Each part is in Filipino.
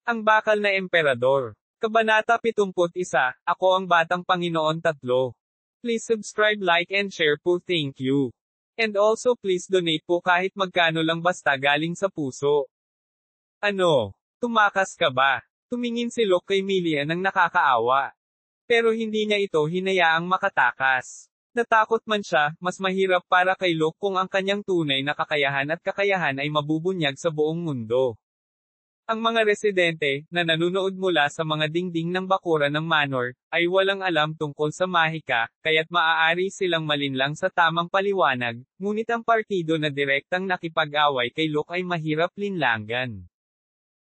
Ang bakal na emperador. Kabanata 71, Ako ang Batang Panginoon 3. Please subscribe, like and share po, thank you. And also please donate po kahit magkano lang basta galing sa puso. Ano? Tumakas ka ba? Tumingin si Locke kay Milian ng nakakaawa. Pero hindi niya ito hinayaang makatakas. Natakot man siya, mas mahirap para kay Locke kung ang kanyang tunay na kakayahan at kakayahan ay mabubunyag sa buong mundo. Ang mga residente, na nanunood mula sa mga dingding ng bakuran ng manor, ay walang alam tungkol sa mahika, kaya't maaari silang malinlang sa tamang paliwanag, ngunit ang partido na direktang nakipag-away kay Locke ay mahirap linlangan.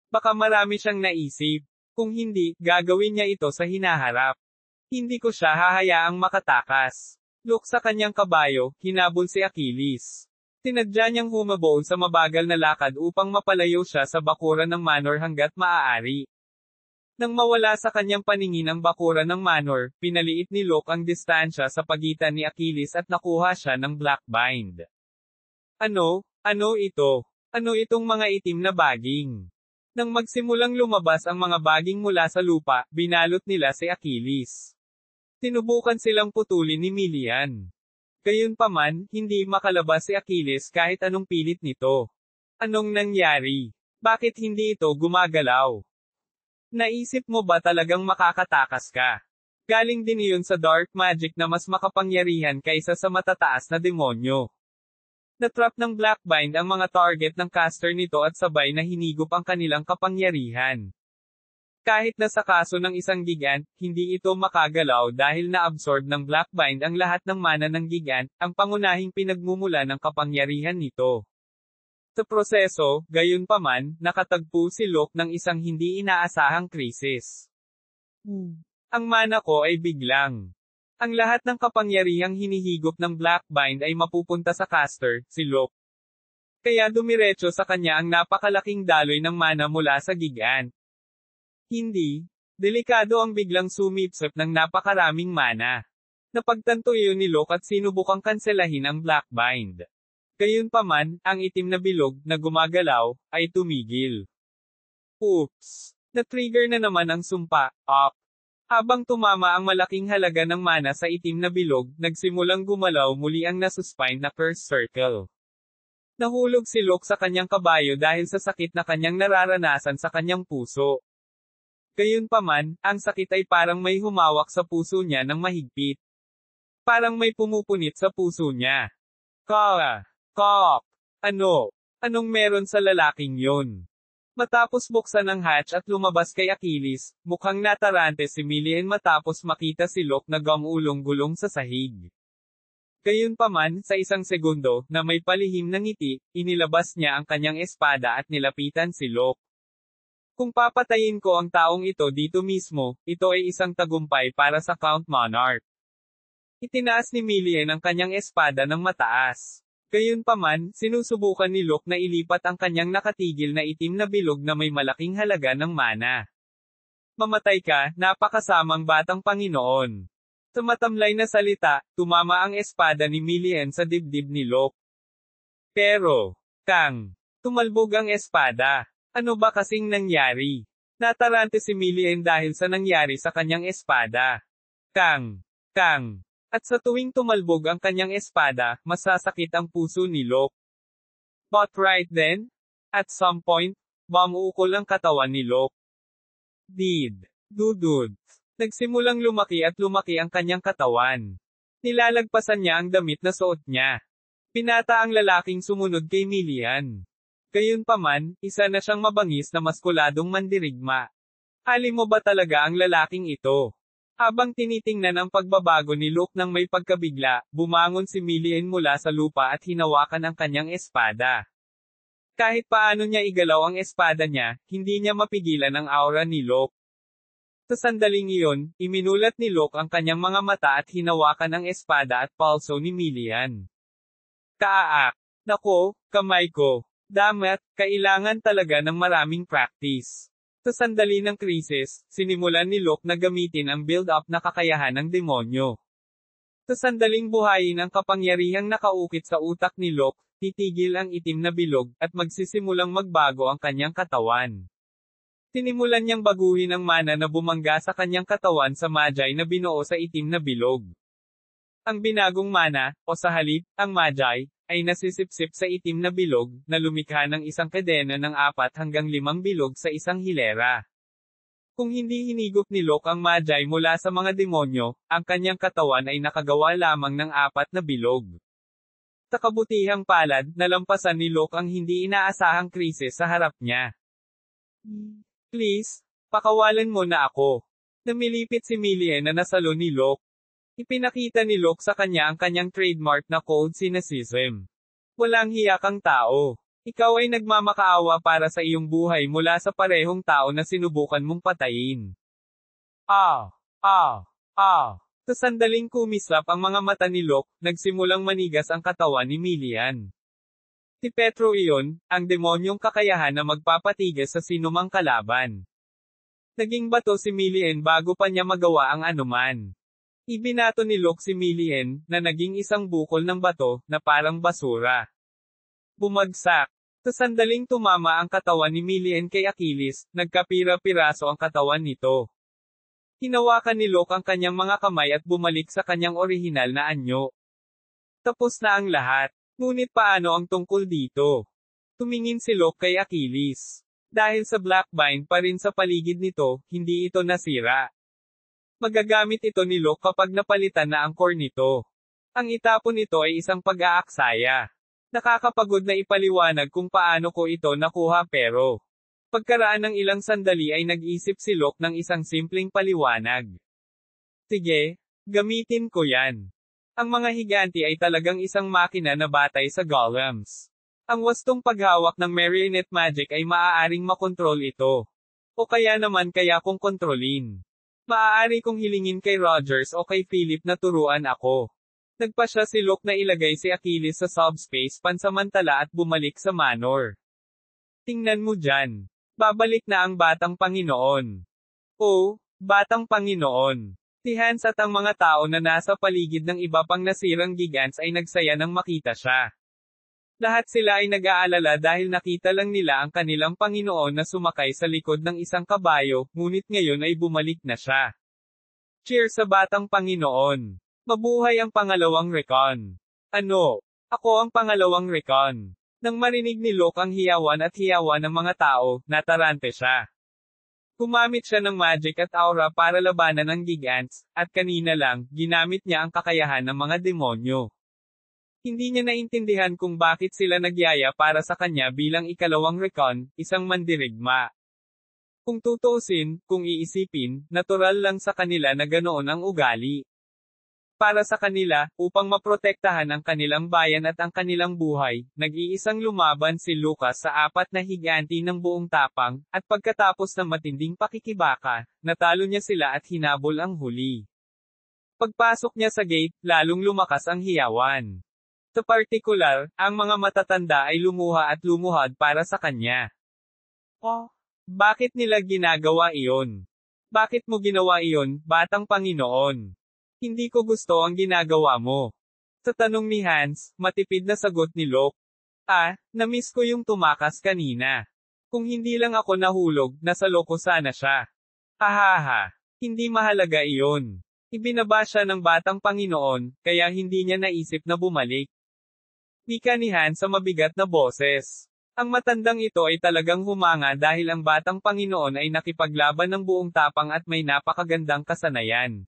Baka marami siyang naisip. Kung hindi, gagawin niya ito sa hinaharap. Hindi ko siya hahayaang makatakas. Locke sa kanyang kabayo, hinabol si Achilles. Tinadya niyang humabaon sa mabagal na lakad upang mapalayo siya sa bakuran ng manor hanggat maaari. Nang mawala sa kanyang paningin ang bakuran ng manor, pinaliit ni Locke ang distansya sa pagitan ni Achilles at nakuha siya ng black bind. Ano? Ano ito? Ano itong mga itim na baging? Nang magsimulang lumabas ang mga baging mula sa lupa, binalot nila si Achilles. Tinubukan silang putulin ni Milian. Gayunpaman, hindi makalabas si Achilles kahit anong pilit nito. Anong nangyari? Bakit hindi ito gumagalaw? Naisip mo ba talagang makakatakas ka? Galing din iyon sa dark magic na mas makapangyarihan kaysa sa matataas na demonyo. Natrap ng Blackbind ang mga target ng caster nito at sabay na hinigop ang kanilang kapangyarihan. Kahit na sa kaso ng isang gigant, hindi ito makagalaw dahil na-absorb ng Blackbind ang lahat ng mana ng gigant, ang pangunahing pinagmumula ng kapangyarihan nito. Sa proseso, gayunpaman, nakatagpo si Locke ng isang hindi inaasahang krisis. Ang mana ko ay biglang. Ang lahat ng kapangyarihang hinihigop ng Blackbind ay mapupunta sa caster, si Locke. Kaya dumiretso sa kanya ang napakalaking daloy ng mana mula sa gigant. Hindi. Delikado ang biglang sumipsip ng napakaraming mana. Napagtanto iyon ni Locke at sinubukang kanselahin ang Blackbind. Gayunpaman, ang itim na bilog, na gumagalaw, ay tumigil. Oops! Na-trigger na naman ang sumpa, up. Habang tumama ang malaking halaga ng mana sa itim na bilog, nagsimulang gumalaw muli ang nasuspine na curse circle. Nahulog si Locke sa kanyang kabayo dahil sa sakit na kanyang nararanasan sa kanyang puso. Gayunpaman, ang sakit ay parang may humawak sa puso niya ng mahigpit. Parang may pumupunit sa puso niya. Ano? Anong meron sa lalaking yun? Matapos buksan ang hatch at lumabas kay Achilles, mukhang natarante si Milian matapos makita si Locke na gumulong-gulong sa sahig. Gayunpaman, sa isang segundo, na may palihim na ngiti, inilabas niya ang kanyang espada at nilapitan si Locke. Kung papatayin ko ang taong ito dito mismo, ito ay isang tagumpay para sa Count Monarch. Itinaas ni Milian ang kanyang espada ng mataas. Gayunpaman, sinusubukan ni Locke na ilipat ang kanyang nakatigil na itim na bilog na may malaking halaga ng mana. Mamatay ka, napakasamang batang Panginoon. Sa matamlay na salita, tumama ang espada ni Milian sa dibdib ni Locke. Pero, tumalbog ang espada. Ano ba kasing nangyari? Natarante si Milian dahil sa nangyari sa kanyang espada. At sa tuwing tumalbog ang kanyang espada, masasakit ang puso ni Locke. But right then, at some point, bumuukol ang katawan ni Locke. Dudud. Nagsimulang lumaki at lumaki ang kanyang katawan. Nilalagpasan niya ang damit na suot niya. Pinata ang lalaking sumunod kay Milian. Gayunpaman, isa na siyang mabangis na maskuladong mandirigma. Hali mo ba talaga ang lalaking ito? Habang tinitingnan ang pagbabago ni Locke nang may pagkabigla, bumangon si Milian mula sa lupa at hinawakan ang kanyang espada. Kahit paano niya igalaw ang espada niya, hindi niya mapigilan ang aura ni Locke. Sa sandaling iyon, iminulat ni Locke ang kanyang mga mata at hinawakan ang espada at palso ni Milian. Nako, kamay ko. Damat, kailangan talaga ng maraming practice. Sa sandali ng krisis, sinimulan ni Locke na gamitin ang build-up na kakayahan ng demonyo. Sa sandaling buhayin ang kapangyarihang nakaukit sa utak ni Locke, titigil ang itim na bilog, at magsisimulang magbago ang kanyang katawan. Tinimulan niyang baguhin ang mana na bumangga sa kanyang katawan sa Magi na binuo sa itim na bilog. Ang binagong mana, o sa halip, ang Magi, ay nasisipsip sa itim na bilog, na lumikha ng isang kadena ng 4 hanggang 5 bilog sa isang hilera. Kung hindi hinigop ni Locke ang Magi mula sa mga demonyo, ang kanyang katawan ay nakagawa lamang ng 4 na bilog. Sa kabutihang palad, nalampasan ni Locke ang hindi inaasahang krisis sa harap niya. Please, pakawalan mo na ako. Namilipit si Millian na nasalo ni Locke. Ipinakita ni Locke sa kanya ang kanyang trademark na cold cynicism. Walang hiya kang tao. Ikaw ay nagmamakaawa para sa iyong buhay mula sa parehong tao na sinubukan mong patayin. Sa sandaling kumislap ang mga mata ni Locke, nagsimulang manigas ang katawan ni Millian. Si Petro iyon, ang demonyong kakayahan na magpapatigas sa sinumang kalaban. Naging bato si Millian bago pa niya magawa ang anuman. Ibinato ni Locke si Millian, na naging isang bukol ng bato, na parang basura. Bumagsak. Sa sandaling tumama ang katawan ni Millian kay Achilles, nagkapira-piraso ang katawan nito. Hinawakan ni Locke ang kanyang mga kamay at bumalik sa kanyang orihinal na anyo. Tapos na ang lahat. Ngunit paano ang tungkol dito? Tumingin si Locke kay Achilles. Dahil sa black bind pa rin sa paligid nito, hindi ito nasira. Magagamit ito ni Locke kapag napalitan na ang core nito. Ang itapon nito ay isang pag-aaksaya. Nakakapagod na ipaliwanag kung paano ko ito nakuha pero pagkaraan ng ilang sandali ay nag-isip si Locke ng isang simpleng paliwanag. Sige, gamitin ko yan. Ang mga higanti ay talagang isang makina na batay sa golems. Ang wastong paghawak ng marionette magic ay maaaring makontrol ito. O kaya naman kaya kong kontrolin. Maaari kong hilingin kay Rogers o kay Philip na turuan ako. Nagpa siya si Locke na ilagay si Achilles sa subspace pansamantala at bumalik sa manor. Tingnan mo dyan. Babalik na ang batang Panginoon. Oh, batang Panginoon. Si Hans at ang mga tao na nasa paligid ng iba pang nasirang gigants ay nagsaya nang makita siya. Lahat sila ay nag-aalala dahil nakita lang nila ang kanilang Panginoon na sumakay sa likod ng isang kabayo, ngunit ngayon ay bumalik na siya. Cheer sa batang Panginoon. Mabuhay ang pangalawang recon. Ano? Ako ang pangalawang recon. Nang marinig ni Locke ang hiyawan ng mga tao, natarante siya. Gumamit siya ng magic at aura para labanan ang gigants, at kanina lang, ginamit niya ang kakayahan ng mga demonyo. Hindi niya naintindihan kung bakit sila nagyaya para sa kanya bilang ikalawang recon, isang mandirigma. Kung tutuusin, kung iisipin, natural lang sa kanila na ganoon ang ugali. Para sa kanila, upang maprotektahan ang kanilang bayan at ang kanilang buhay, nag-iisang lumaban si Lucas sa 4 na higanti ng buong tapang, at pagkatapos ng matinding pakikibaka, natalo niya sila at hinabol ang huli. Pagpasok niya sa gate, lalong lumakas ang hiyawan. Sa partikular, ang mga matatanda ay lumuha at lumuhad para sa kanya. Oh, bakit nila ginagawa iyon? Bakit mo ginawa iyon, batang Panginoon? Hindi ko gusto ang ginagawa mo. Sa tanong ni Hans, matipid na sagot ni Locke. Namiss ko yung tumakas kanina. Kung hindi lang ako nahulog, nasa loko sana siya. Hahaha. Hindi mahalaga iyon. Ibinaba siya ng batang Panginoon, kaya hindi niya naisip na bumalik. Wika ni Hans sa mabigat na boses. Ang matandang ito ay talagang humanga dahil ang batang Panginoon ay nakipaglaban ng buong tapang at may napakagandang kasanayan.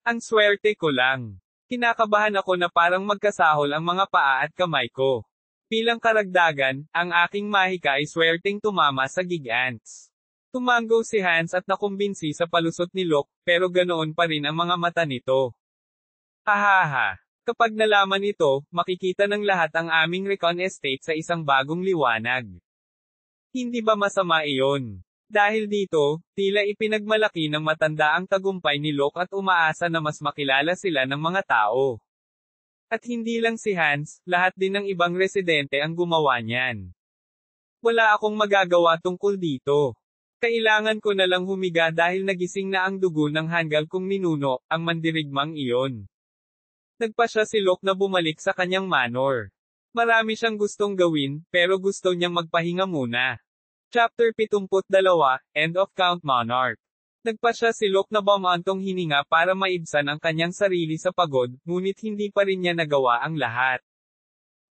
Ang swerte ko lang. Kinakabahan ako na parang magkasahol ang mga paa at kamay ko. Bilang karagdagan, ang aking mahika ay swerteng tumama sa gigants. Tumanggo si Hans at nakumbinsi sa palusot ni Locke, pero ganoon pa rin ang mga mata nito. Hahaha. Kapag nalaman ito, makikita ng lahat ang aming recon estate sa isang bagong liwanag. Hindi ba masama iyon? Dahil dito, tila ipinagmalaki ng matanda ang tagumpay ni Locke at umaasa na mas makilala sila ng mga tao. At hindi lang si Hans, lahat din ng ibang residente ang gumawa niyan. Wala akong magagawa tungkol dito. Kailangan ko na lang humiga dahil nagising na ang dugo ng hanggal kong ninuno, ang mandirigmang iyon. Nagpa siya si Locke na bumalik sa kanyang manor. Marami siyang gustong gawin, pero gusto niyang magpahinga muna. Chapter 72, End of Count Monarch. Nagpasya si Locke na bumantong hininga para maibsan ang kanyang sarili sa pagod, ngunit hindi pa rin niya nagawa ang lahat.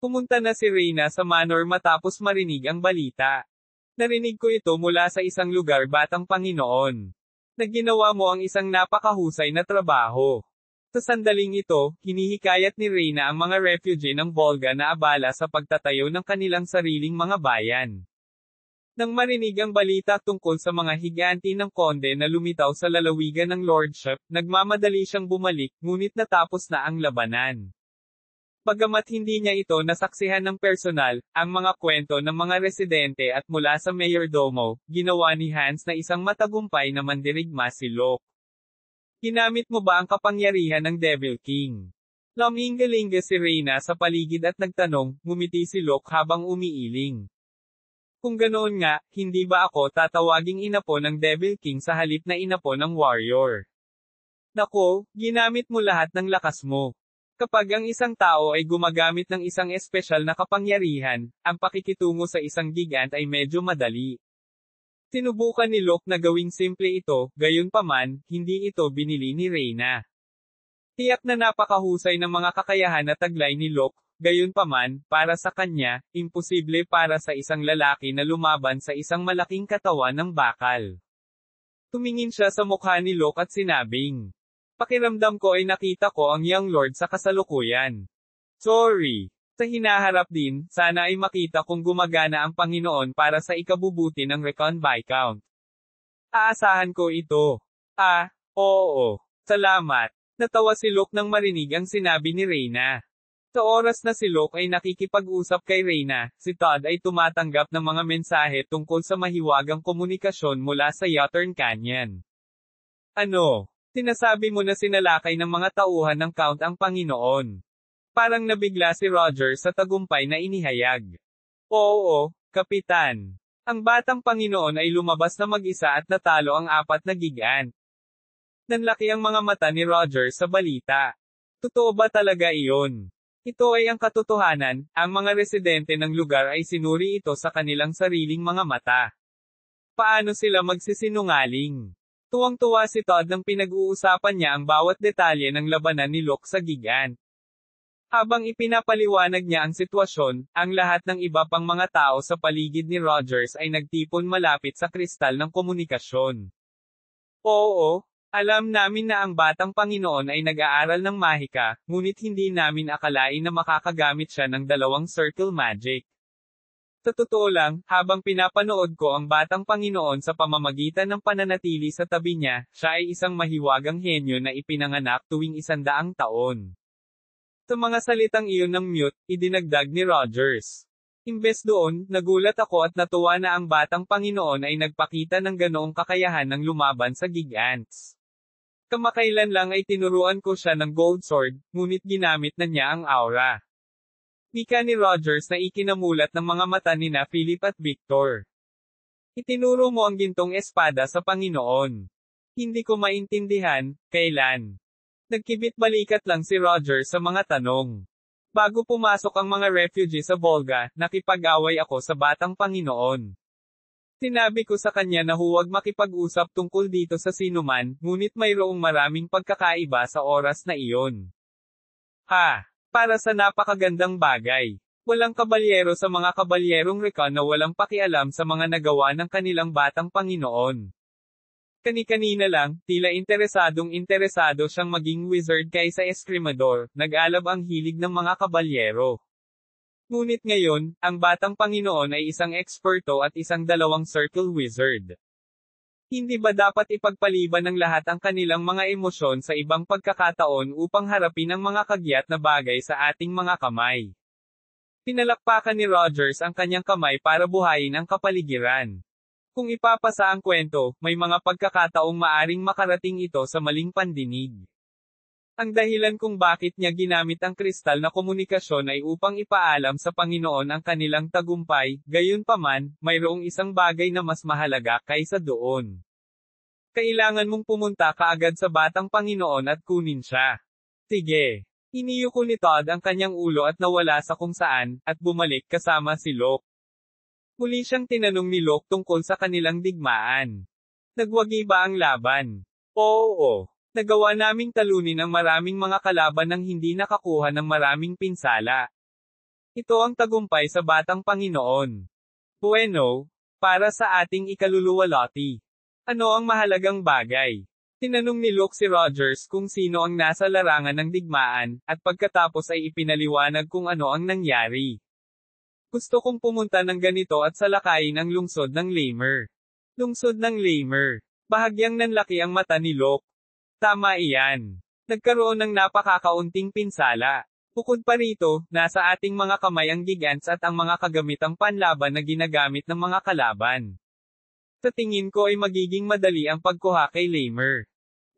Pumunta na si Reyna sa manor matapos marinig ang balita. Narinig ko ito mula sa isang lugar, Batang Panginoon. Nagginawa mo ang isang napakahusay na trabaho. Sa sandaling ito, hinihikayat ni Reyna ang mga refugee ng Volga na abala sa pagtatayo ng kanilang sariling mga bayan. Nang marinig ang balita tungkol sa mga higanti ng konde na lumitaw sa lalawigan ng lordship, nagmamadali siyang bumalik, ngunit natapos na ang labanan. Bagamat hindi niya ito nasaksihan ng personal, ang mga kwento ng mga residente at mula sa mayordomo, ginawa ni Hans na isang matagumpay na mandirigma si Locke. Ginamit mo ba ang kapangyarihan ng Devil King? Lumingalinga si Reyna sa paligid at nagtanong, ngumiti si Locke habang umiiling. Kung ganoon nga, hindi ba ako tatawaging inapo ng Devil King sa halip na inapo ng warrior? Nako, ginamit mo lahat ng lakas mo. Kapag ang isang tao ay gumagamit ng isang espesyal na kapangyarihan, ang pakikitungo sa isang gigant ay medyo madali. Sinubukan ni Locke na gawing simple ito, gayunpaman, hindi ito binili ni Reyna. Tiyak na napakahusay ng mga kakayahan na taglay ni Locke, gayunpaman, para sa kanya, imposible para sa isang lalaki na lumaban sa isang malaking katawan ng bakal. Tumingin siya sa mukha ni Locke at sinabing, pakiramdam ko ay nakita ko ang Young Lord sa kasalukuyan. Sorry. Sa hinaharap din, sana ay makita kung gumagana ang Panginoon para sa ikabubuti ng Recon Viscount. Aasahan ko ito. Oo. Salamat. Natawa si Locke nang marinig ang sinabi ni Reyna. Sa oras na si Locke ay nakikipag-usap kay Reyna, si Todd ay tumatanggap ng mga mensahe tungkol sa mahiwagang komunikasyon mula sa Yutern Canyon. Ano? Sinasabi mo na sinalakay ng mga tauhan ng Count ang Panginoon. Parang nabigla si Roger sa tagumpay na inihayag. Oo, Kapitan. Ang Batang Panginoon ay lumabas na mag-isa at natalo ang 4 na gigant. Nanlaki ang mga mata ni Roger sa balita. Totoo ba talaga iyon? Ito ay ang katotohanan, ang mga residente ng lugar ay sinuri ito sa kanilang sariling mga mata. Paano sila magsisinungaling? Tuwang-tuwa si Todd nang pinag-uusapan niya ang bawat detalye ng labanan ni Locke sa gigant. Habang ipinapaliwanag niya ang sitwasyon, ang lahat ng iba pang mga tao sa paligid ni Rogers ay nagtipon malapit sa kristal ng komunikasyon. Oo, alam namin na ang Batang Panginoon ay nag-aaral ng mahika, ngunit hindi namin akalain na makakagamit siya ng 2 circle magic. Sa totoo lang, habang pinapanood ko ang Batang Panginoon sa pamamagitan ng pananatili sa tabi niya, siya ay isang mahiwagang henyo na ipinanganak tuwing 100 taon. Sa mga salitang iyon ng mute, idinagdag ni Rogers. Imbes doon, nagulat ako at natuwa na ang Batang Panginoon ay nagpakita ng ganoong kakayahan ng lumaban sa gigants. Kamakailan lang ay tinuruan ko siya ng gold sword, ngunit ginamit na niya ang aura. Wika ni Rogers na ikinamulat ng mga mata nina Philip at Victor. Itinuro mo ang gintong espada sa Panginoon. Hindi ko maintindihan, kailan? Nagkibit-balikat lang si Rogers sa mga tanong. Bago pumasok ang mga refugee sa Volga, nakipag-away ako sa Batang Panginoon. Sinabi ko sa kanya na huwag makipag-usap tungkol dito sa sinuman, ngunit mayroong maraming pagkakaiba sa oras na iyon. Para sa napakagandang bagay. Walang kabalyero sa mga kabalyerong Recon na walang pakialam sa mga nagawa ng kanilang Batang Panginoon. Kani-kanina lang, tila interesado siyang maging wizard kaysa eskrimador, nag-alab ang hilig ng mga kabalyero. Ngunit ngayon, ang Batang Panginoon ay isang eksperto at isang 2 circle wizard. Hindi ba dapat ipagpaliban ng lahat ang kanilang mga emosyon sa ibang pagkakataon upang harapin ang mga kagyat na bagay sa ating mga kamay? Pinalakpakan ni Rogers ang kanyang kamay para buhayin ang kapaligiran. Kung ipapasa ang kwento, may mga pagkakataong maaring makarating ito sa maling pandinig. Ang dahilan kung bakit niya ginamit ang kristal na komunikasyon ay upang ipaalam sa Panginoon ang kanilang tagumpay, gayunpaman, mayroong isang bagay na mas mahalaga kaysa doon. Kailangan mong pumunta kaagad sa Batang Panginoon at kunin siya. Sige. Iniyuko ni Todd ang kanyang ulo at nawala sa kung saan, at bumalik kasama si Locke. Muli siyang tinanong ni Locke tungkol sa kanilang digmaan. Nagwagi ba ang laban? Oo. Nagawa naming talunin ang maraming mga kalaban nang hindi nakakuha ng maraming pinsala. Ito ang tagumpay sa Batang Panginoon. Bueno, para sa ating ikaluluwalhati. Ano ang mahalagang bagay? Tinanong ni Locke si Rogers kung sino ang nasa larangan ng digmaan, at pagkatapos ay ipinaliwanag kung ano ang nangyari. Gusto kong pumunta ng ganito at salakayin ang lungsod ng Lamer. Lungsod ng Lamer. Bahagyang nanlaki ang mata ni Locke. Tama iyan. Nagkaroon ng napakakaunting pinsala. Bukod pa rito, nasa ating mga kamay ang gigants at ang mga kagamitang panlaban na ginagamit ng mga kalaban. Sa tingin ko ay magiging madali ang pagkuha kay Lamer.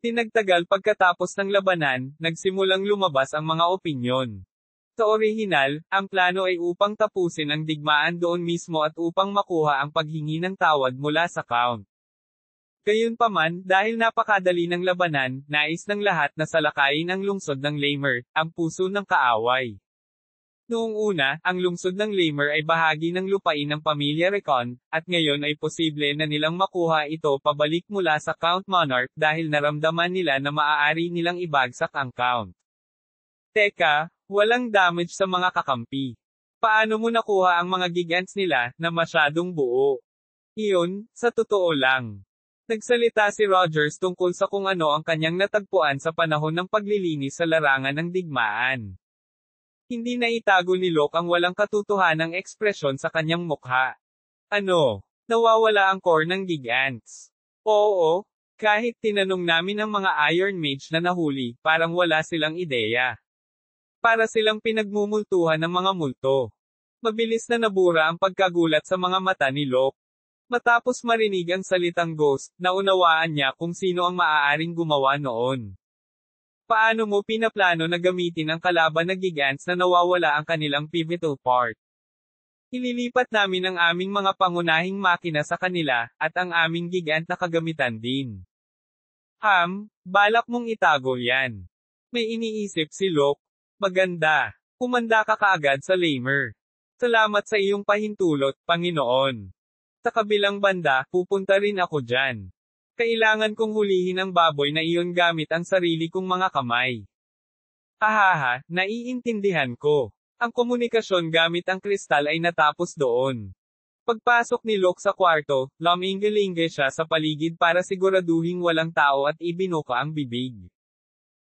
Tinagtagal pagkatapos ng labanan, nagsimulang lumabas ang mga opinyon. Sa orihinal, ang plano ay upang tapusin ang digmaan doon mismo at upang makuha ang paghingi ng tawad mula sa Count. Gayunpaman, dahil napakadali ng labanan, nais ng lahat na salakayin ang lungsod ng Lamer, ang puso ng kaaway. Noong una, ang lungsod ng Lamer ay bahagi ng lupain ng pamilya Recon, at ngayon ay posible na nilang makuha ito pabalik mula sa Count Monarch dahil naramdaman nila na maaari nilang ibagsak ang Count. Teka, walang damage sa mga kakampi. Paano mo nakuha ang mga gigants nila na masyadong buo? Iyon, sa totoo lang. Nagsalita si Rogers tungkol sa kung ano ang kanyang natagpuan sa panahon ng paglilinis sa larangan ng digmaan. Hindi na itago ni Locke ang walang katotohanang ekspresyon sa kanyang mukha. Ano? Nawawala ang core ng gigants. Oo, kahit tinanong namin ang mga Iron Mage na nahuli, parang wala silang ideya. Para silang pinagmumultuhan ng mga multo. Mabilis na nabura ang pagkagulat sa mga mata ni Locke. Matapos marinig ang salitang ghost, naunawaan niya kung sino ang maaaring gumawa noon. Paano mo pinaplano na gamitin ang kalaban na gigants na nawawala ang kanilang pivotal part? Ililipat namin ang aming mga pangunahing makina sa kanila, at ang aming gigant na kagamitan din. Balak mong itago yan. May iniisip si Locke. Maganda. Kumanda ka kaagad sa Lamer. Salamat sa iyong pahintulot, Panginoon. Sa kabilang banda, pupunta rin ako dyan. Kailangan kong hulihin ang baboy na iyon gamit ang sarili kong mga kamay. Hahaha, naiintindihan ko. Ang komunikasyon gamit ang kristal ay natapos doon. Pagpasok ni Locke sa kwarto, lumingalinge siya sa paligid para siguraduhing walang tao at ibinuka ang bibig.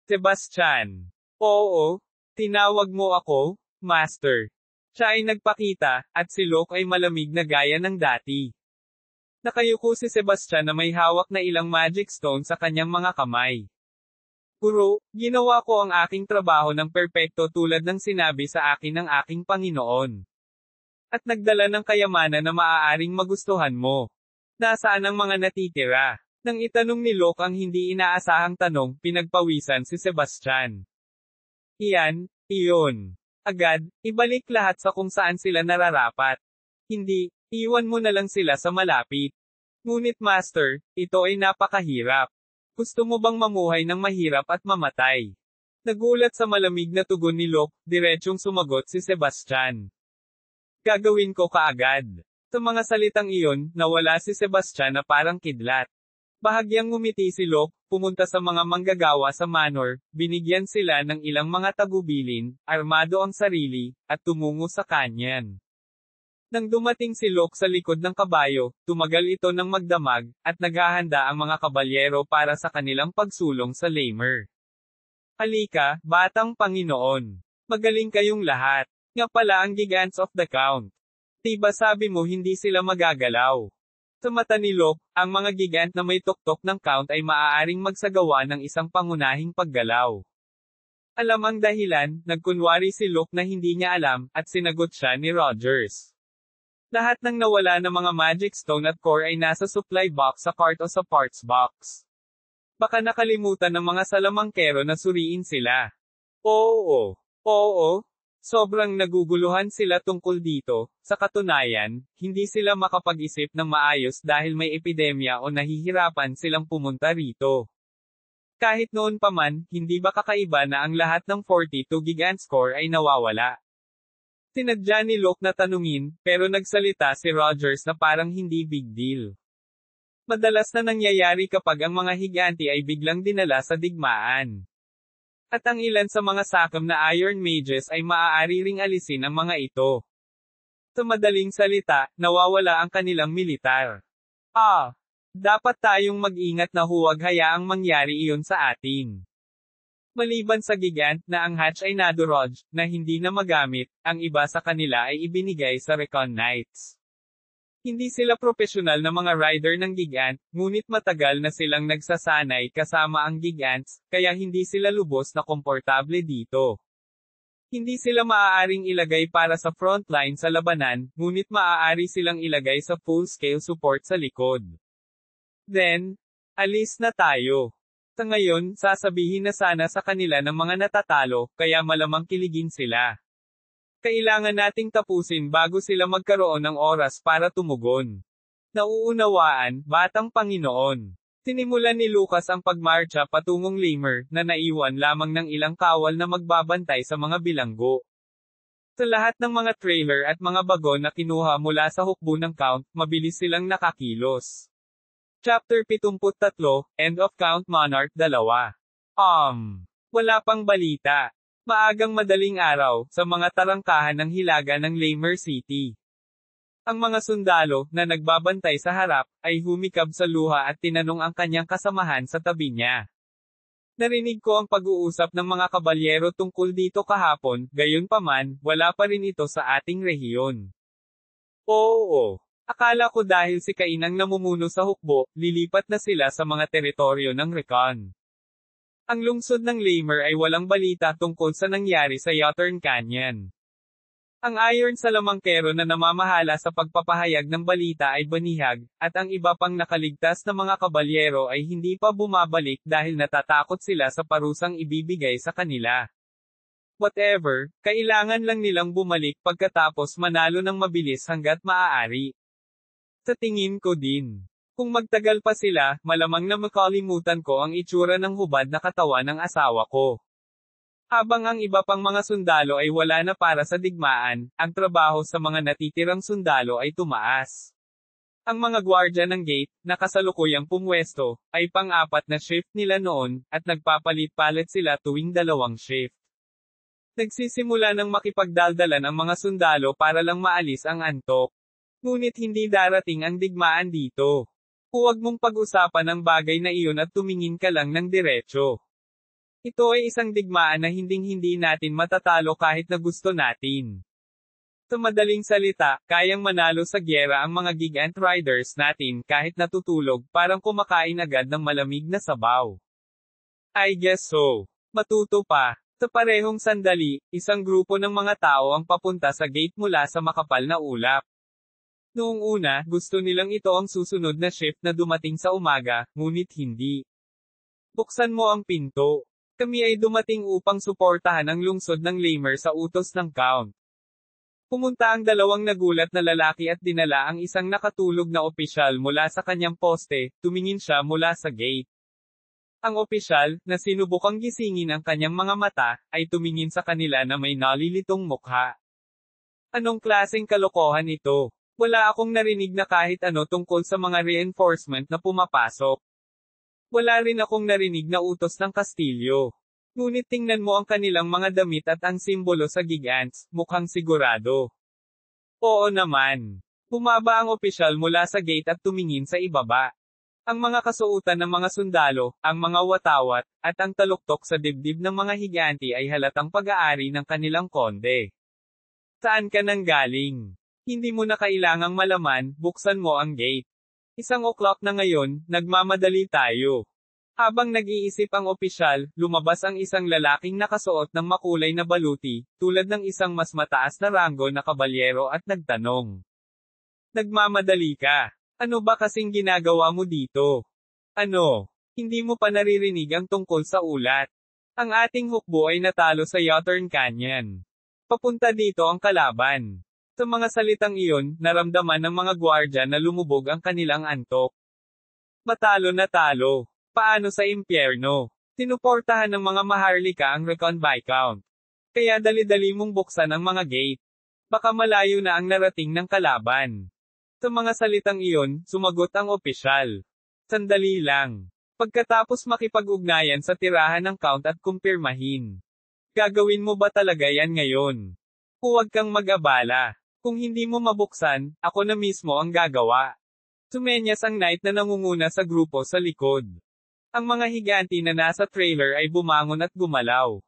Sebastian. Oo. Tinawag mo ako, Master. Siya ay nagpakita, at si Locke ay malamig na gaya ng dati. Nakayuko si Sebastian na may hawak na ilang magic stone sa kanyang mga kamay. Guro, ginawa ko ang aking trabaho ng perpekto tulad ng sinabi sa akin ng aking Panginoon. At nagdala ng kayamanan na maaaring magustuhan mo. Nasaan ang mga natitira? Nang itanong ni Locke ang hindi inaasahang tanong, pinagpawisan si Sebastian. Iyon. Agad, ibalik lahat sa kung saan sila nararapat. Hindi, iwan mo na lang sila sa malapit. Ngunit Master, ito ay napakahirap. Gusto mo bang mamuhay ng mahirap at mamatay? Nagulat sa malamig na tugon ni Locke, diretsyong sumagot si Sebastian. Gagawin ko kaagad. Sa mga salitang iyon, nawala si Sebastian na parang kidlat. Bahagyang ngumiti si Locke, pumunta sa mga manggagawa sa manor, binigyan sila ng ilang mga tagubilin, armado ang sarili, at tumungo sa kanyan. Nang dumating si Locke sa likod ng kabayo, tumagal ito ng magdamag, at naghahanda ang mga kabalyero para sa kanilang pagsulong sa Lamer. Halika, Batang Panginoon. Magaling kayong lahat. Nga pala ang Gigants of the Count. Diba sabi mo hindi sila magagalaw? Sa mata ni Locke, ang mga gigant na may tuktok ng Count ay maaaring magsagawa ng isang pangunahing paggalaw. Alam ang dahilan, nagkunwari si Locke na hindi niya alam, at sinagot siya ni Rogers. Lahat ng nawala na mga magic stone at core ay nasa supply box sa cart o sa parts box. Baka nakalimutan ng mga salamangkero na suriin sila. Oo. Sobrang naguguluhan sila tungkol dito. Sa katunayan, hindi sila makapag-isip ng maayos dahil may epidemya o nahihirapan silang pumunta rito. Kahit noon pa man, hindi ba kakaiba na ang lahat ng 42 Gigant score ay nawawala? Tinadya ni Locke na tanungin, pero nagsalita si Rogers na parang hindi big deal. Madalas na nangyayari kapag ang mga higante ay biglang dinala sa digmaan. At ang ilan sa mga sakam na Iron Mages ay maaari ring alisin ang mga ito. Sa madaling salita, nawawala ang kanilang militar. Dapat tayong mag-ingat na huwag hayaang mangyari iyon sa atin. Maliban sa gigant na ang hatch ay nadurog, na hindi na magamit, ang iba sa kanila ay ibinigay sa Recon Knights. Hindi sila propesyonal na mga rider ng gigant, ngunit matagal na silang nagsasanay kasama ang gigants, kaya hindi sila lubos na komportable dito. Hindi sila maaaring ilagay para sa frontline sa labanan, ngunit maaari silang ilagay sa full-scale support sa likod. Then, alis na tayo. Sa ngayon, sasabihin na sana sa kanila ng mga natatalo, kaya malamang kiligin sila. Kailangan nating tapusin bago sila magkaroon ng oras para tumugon. Nauunawaan, Batang Panginoon. Sinimulan ni Lucas ang pagmarcha patungong Lamer, na naiwan lamang ng ilang kawal na magbabantay sa mga bilanggo. Sa lahat ng mga trailer at mga bagon na kinuha mula sa hukbo ng Count, mabilis silang nakakilos. Chapter 73, End of Count Monarch 2. Wala pang balita. Maagang madaling araw, sa mga tarangkahan ng hilaga ng Lamer City. Ang mga sundalo, na nagbabantay sa harap, ay humikab sa luha at tinanong ang kanyang kasamahan sa tabi niya. Narinig ko ang pag-uusap ng mga kabalyero tungkol dito kahapon, gayunpaman, wala pa rin ito sa ating rehiyon. Oo. Akala ko dahil si Cain ang namumuno sa hukbo, lilipat na sila sa mga teritoryo ng Recon. Ang lungsod ng Lamer ay walang balita tungkol sa nangyari sa Yotern Canyon. Ang Iron Salamangkero na namamahala sa pagpapahayag ng balita ay banihag, at ang iba pang nakaligtas na mga kabalyero ay hindi pa bumabalik dahil natatakot sila sa parusang ibibigay sa kanila. Whatever, kailangan lang nilang bumalik pagkatapos manalo ng mabilis hanggat maaari. Sa tingin ko din. Kung magtagal pa sila, malamang na makalimutan ko ang itsura ng hubad na katawan ng asawa ko. Habang ang iba pang mga sundalo ay wala na para sa digmaan, ang trabaho sa mga natitirang sundalo ay tumaas. Ang mga gwardya ng gate, na kasalukuyang pumwesto, ay pang-apat na shift nila noon, at nagpapalit-palit sila tuwing 2 shift. Nagsisimula ng makipagdaldalan ang mga sundalo para lang maalis ang antok. Ngunit hindi darating ang digmaan dito. Huwag mong pag-usapan ang bagay na iyon at tumingin ka lang ng diretso. Ito ay isang digmaan na hinding-hindi natin matatalo kahit na gusto natin. Sa madaling salita, kayang manalo sa gyera ang mga gigant riders natin kahit natutulog, parang kumakain agad ng malamig na sabaw. I guess so. Matuto pa. Sa parehong sandali, isang grupo ng mga tao ang papunta sa gate mula sa makapal na ulap. Noong una, gusto nilang ito ang susunod na shift na dumating sa umaga, ngunit hindi. Buksan mo ang pinto. Kami ay dumating upang suportahan ang lungsod ng Lamer sa utos ng Count. Pumunta ang dalawang nagulat na lalaki at dinala ang isang nakatulog na opisyal mula sa kanyang poste, tumingin siya mula sa gate. Ang opisyal, na sinubukang gisingin ang kanyang mga mata, ay tumingin sa kanila na may nalilitong mukha. Anong klaseng kalokohan ito? Wala akong narinig na kahit ano tungkol sa mga reinforcement na pumapasok. Wala rin akong narinig na utos ng Kastilyo. Ngunit tingnan mo ang kanilang mga damit at ang simbolo sa gigants, mukhang sigurado. Oo naman. Bumaba ang opisyal mula sa gate at tumingin sa ibaba. Ang mga kasuotan ng mga sundalo, ang mga watawat, at ang taluktok sa dibdib ng mga higanti ay halatang pag-aari ng kanilang konde. Saan ka nang galing? Hindi mo na kailangang malaman, buksan mo ang gate. 1:00 na ngayon, nagmamadali tayo. Habang nag-iisip ang opisyal, lumabas ang isang lalaking nakasuot ng makulay na baluti, tulad ng isang mas mataas na ranggo na kabalyero at nagtanong. Nagmamadali ka. Ano ba kasing ginagawa mo dito? Ano? Hindi mo pa naririnig ang tungkol sa ulat. Ang ating hukbo ay natalo sa Yotern Canyon. Papunta dito ang kalaban. Sa mga salitang iyon, naramdaman ng mga gwardya na lumubog ang kanilang antok. Matalo na talo. Paano sa impyerno? Sinuportahan ng mga maharlika ang Recon Viscount. Kaya dali-dali mong buksan ang mga gate. Baka malayo na ang narating ng kalaban. Sa mga salitang iyon, sumagot ang opisyal. Sandali lang. Pagkatapos makipag-ugnayan sa tirahan ng count at kumpirmahin. Gagawin mo ba talaga yan ngayon? Huwag kang mag-abala. Kung hindi mo mabuksan, ako na mismo ang gagawa. Sumenyas ang knight na nangunguna sa grupo sa likod. Ang mga higanti na nasa trailer ay bumangon at gumalaw.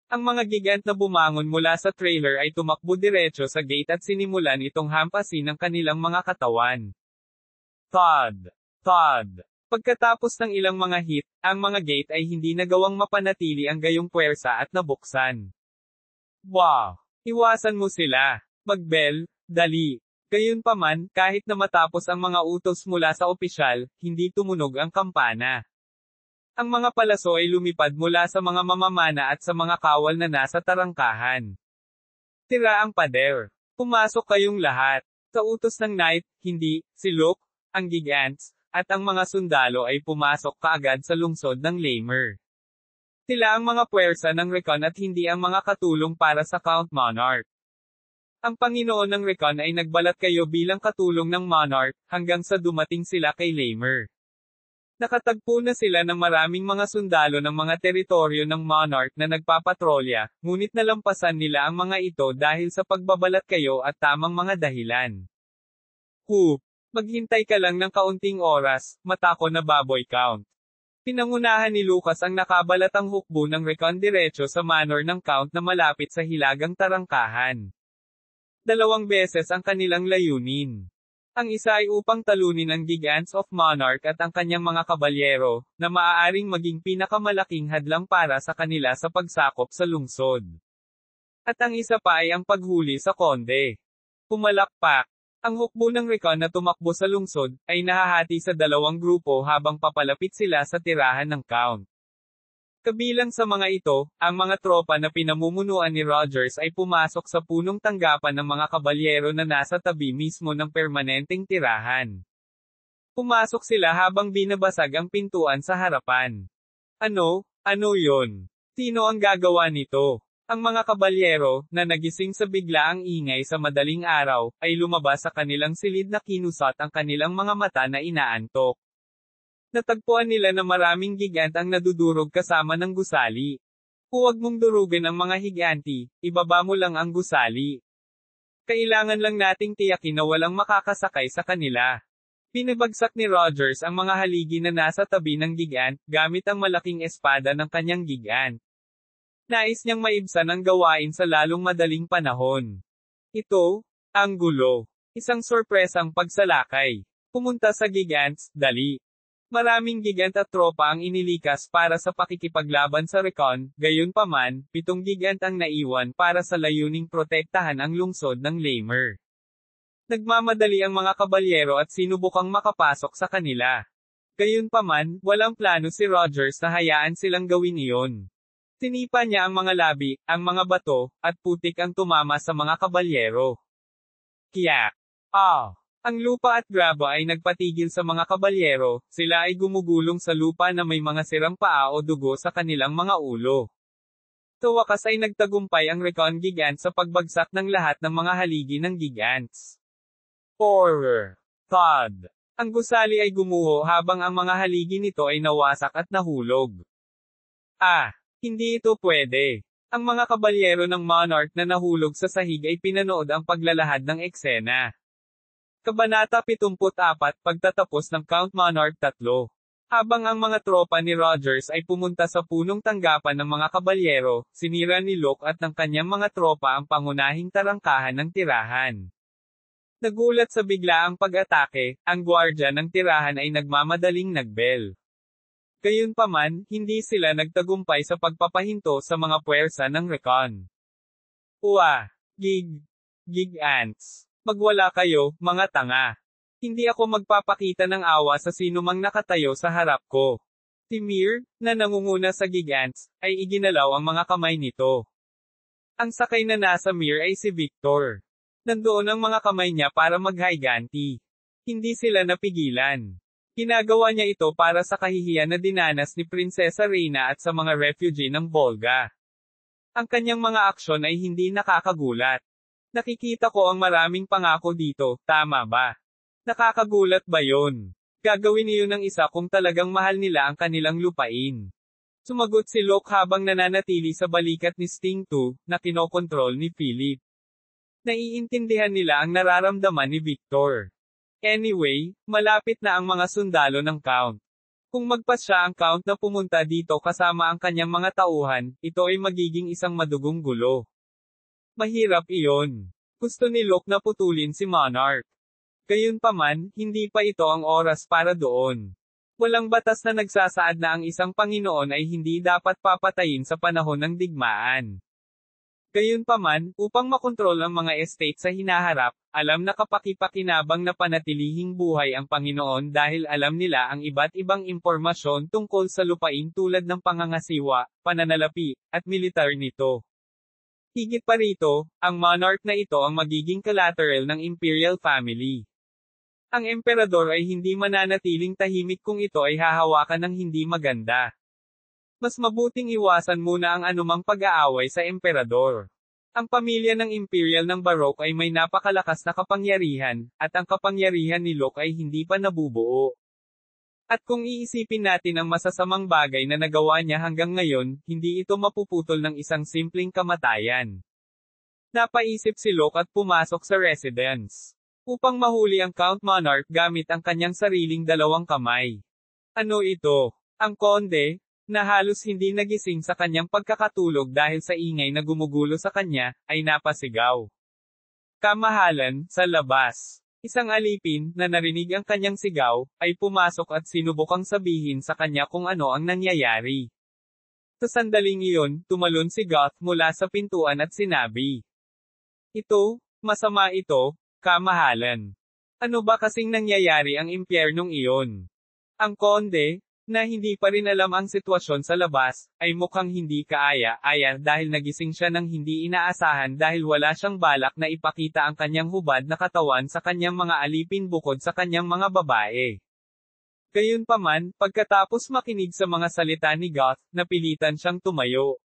Ang mga gigant na bumangon mula sa trailer ay tumakbo diretso sa gate at sinimulan itong hampasin ng kanilang mga katawan. Thud! Thud! Pagkatapos ng ilang mga hit, ang mga gate ay hindi nagawang mapanatili ang gayong puwersa at nabuksan. Wow! Iwasan mo sila. Magbel, dali. Gayunpaman, kahit na matapos ang mga utos mula sa opisyal, hindi tumunog ang kampana. Ang mga palaso ay lumipad mula sa mga mamamana at sa mga kawal na nasa tarangkahan. Tira ang pader. Pumasok kayong lahat. Sa utos ng knight, hindi, si Luke, ang gigants, at ang mga sundalo ay pumasok kaagad sa lungsod ng Lamer. Sila ang mga puwersa ng Recon at hindi ang mga katulong para sa Count Monarch. Ang Panginoon ng Recon ay nagbalat kayo bilang katulong ng Monarch, hanggang sa dumating sila kay Lamer. Nakatagpo na sila ng maraming mga sundalo ng mga teritoryo ng Monarch na nagpapatrolya, ngunit nalampasan nila ang mga ito dahil sa pagbabalat kayo at tamang mga dahilan. Maghintay ka lang ng kaunting oras, mata ko na baboy count. Pinangunahan ni Lucas ang nakabalatang hukbo ng Recon diretso sa manor ng Count na malapit sa hilagang tarangkahan. 2 beses ang kanilang layunin. Ang isa ay upang talunin ang Gigants of Monarch at ang kanyang mga kabalyero, na maaaring maging pinakamalaking hadlang para sa kanila sa pagsakop sa lungsod. At ang isa pa ay ang paghuli sa konde. Pumalakpak. Ang hukbo ng Recon na tumakbo sa lungsod, ay nahahati sa 2 grupo habang papalapit sila sa tirahan ng Count. Kabilang sa mga ito, ang mga tropa na pinamumunuan ni Rogers ay pumasok sa punong tanggapan ng mga kabalyero na nasa tabi mismo ng permanenteng tirahan. Pumasok sila habang binabasag ang pintuan sa harapan. Ano yon? Sino ang gagawa nito? Ang mga kabalyero, na nagising sa biglaang ingay sa madaling araw, ay lumabas sa kanilang silid na kinusat ang kanilang mga mata na inaantok. Natagpuan nila na maraming gigant ang nadudurog kasama ng gusali. Huwag mong durugin ang mga higanti, ibaba mo lang ang gusali. Kailangan lang nating tiyakin na walang makakasakay sa kanila. Pinabagsak ni Rogers ang mga haligi na nasa tabi ng gigant, gamit ang malaking espada ng kanyang gigant. Nais niyang maibsan ang gawain sa lalong madaling panahon. Ito, ang gulo. Isang sorpresang pagsalakay. Pumunta sa Gigants, dali. Maraming gigant at tropa ang inilikas para sa pakikipaglaban sa Recon, gayunpaman, 7 gigant ang naiwan para sa layuning protektahan ang lungsod ng Lamer. Nagmamadali ang mga kabalyero at sinubukang makapasok sa kanila. Gayunpaman, walang plano si Rogers na hayaan silang gawin iyon. Tinipa niya ang mga labi, ang mga bato, at putik ang tumama sa mga kabalyero. Kiyak! Ang lupa at graba ay nagpatigil sa mga kabalyero, sila ay gumugulong sa lupa na may mga sirang paa o dugo sa kanilang mga ulo. Sa wakas ay nagtagumpay ang Recon Gigant sa pagbagsak ng lahat ng mga haligi ng Gigants. Horror! Thud! Ang gusali ay gumuho habang ang mga haligi nito ay nawasak at nahulog. Hindi ito pwede. Ang mga kabalyero ng Monarch na nahulog sa sahig ay pinanood ang paglalahad ng eksena. Kabanata 74, pagtatapos ng Count Monarch 3. Habang ang mga tropa ni Rogers ay pumunta sa punong tanggapan ng mga kabalyero, sinira ni Luke at ng kanyang mga tropa ang pangunahing tarangkahan ng tirahan. Nagulat sa biglaang pag-atake, ang gwardya ng tirahan ay nagmamadaling nagbel. Gayunpaman, hindi sila nagtagumpay sa pagpapahinto sa mga puwersa ng Recon. Gigants. Magwala kayo, mga tanga. Hindi ako magpapakita ng awa sa sinumang nakatayo sa harap ko. Si Mir, na nangunguna sa Gigants, ay iginalaw ang mga kamay nito. Ang sakay na nasa Mir ay si Victor. Nandoon ang mga kamay niya para maghiganti. Hindi sila napigilan. Ginagawa niya ito para sa kahihiyan na dinanas ni Prinsesa Reina at sa mga refugee ng Volga. Ang kanyang mga aksyon ay hindi nakakagulat. Nakikita ko ang maraming pangako dito, tama ba? Nakakagulat ba yon? Gagawin niyo ng isa kung talagang mahal nila ang kanilang lupain. Sumagot si Locke habang nananatili sa balikat ni Sting 2, na kinokontrol ni Philip. Naiintindihan nila ang nararamdaman ni Victor. Anyway, malapit na ang mga sundalo ng Count. Kung magpasya ang Count na pumunta dito kasama ang kanyang mga tauhan, ito ay magiging isang madugong gulo. Mahirap iyon. Gusto ni Locke na putulin si Monarch. Gayunpaman, hindi pa ito ang oras para doon. Walang batas na nagsasaad na ang isang Panginoon ay hindi dapat papatayin sa panahon ng digmaan. Gayunpaman, upang makontrol ang mga estate sa hinaharap, alam na kapakipakinabang na panatilihing buhay ang Panginoon dahil alam nila ang iba't ibang impormasyon tungkol sa lupain tulad ng pangangasiwa, pananalapi, at militar nito. Higit pa rito, ang monarch na ito ang magiging collateral ng imperial family. Ang emperador ay hindi mananatiling tahimik kung ito ay hahawakan ng hindi maganda. Mas mabuting iwasan muna ang anumang pag-aaway sa emperador. Ang pamilya ng imperial ng Baroque ay may napakalakas na kapangyarihan, at ang kapangyarihan ni Locke ay hindi pa nabubuo. At kung iisipin natin ang masasamang bagay na nagawa niya hanggang ngayon, hindi ito mapuputol ng isang simpleng kamatayan. Napaisip si Locke at pumasok sa residence. Upang mahuli ang Count Monarch gamit ang kanyang sariling dalawang kamay. Ano ito? Ang konde, na halos hindi nagising sa kanyang pagkakatulog dahil sa ingay na gumugulo sa kanya, ay napasigaw. Kamahalan, sa labas. Isang alipin, na narinig ang kanyang sigaw, ay pumasok at sinubukang sabihin sa kanya kung ano ang nangyayari. Sa sandaling iyon, tumalon si Goth mula sa pintuan at sinabi. Ito, masama ito, kamahalan. Ano ba kasing nangyayari ang impyernong iyon? Ang konde, na hindi pa rin alam ang sitwasyon sa labas, ay mukhang hindi kaaya-aya dahil nagising siya ng hindi inaasahan dahil wala siyang balak na ipakita ang kanyang hubad na katawan sa kanyang mga alipin bukod sa kanyang mga babae. Gayunpaman, pagkatapos makinig sa mga salita ni Goth, napilitan siyang tumayo.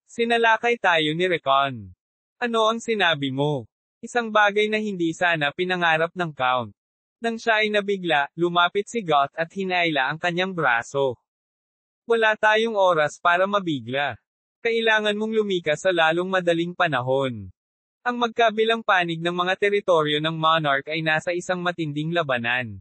Sinalakay tayo ni Recon. Ano ang sinabi mo? Isang bagay na hindi sana pinangarap ng Count. Nang siya ay nabigla, lumapit si Goth at hinaila ang kanyang braso. Wala tayong oras para mabigla. Kailangan mong lumikas sa lalong madaling panahon. Ang magkabilang panig ng mga teritoryo ng Monarch ay nasa isang matinding labanan.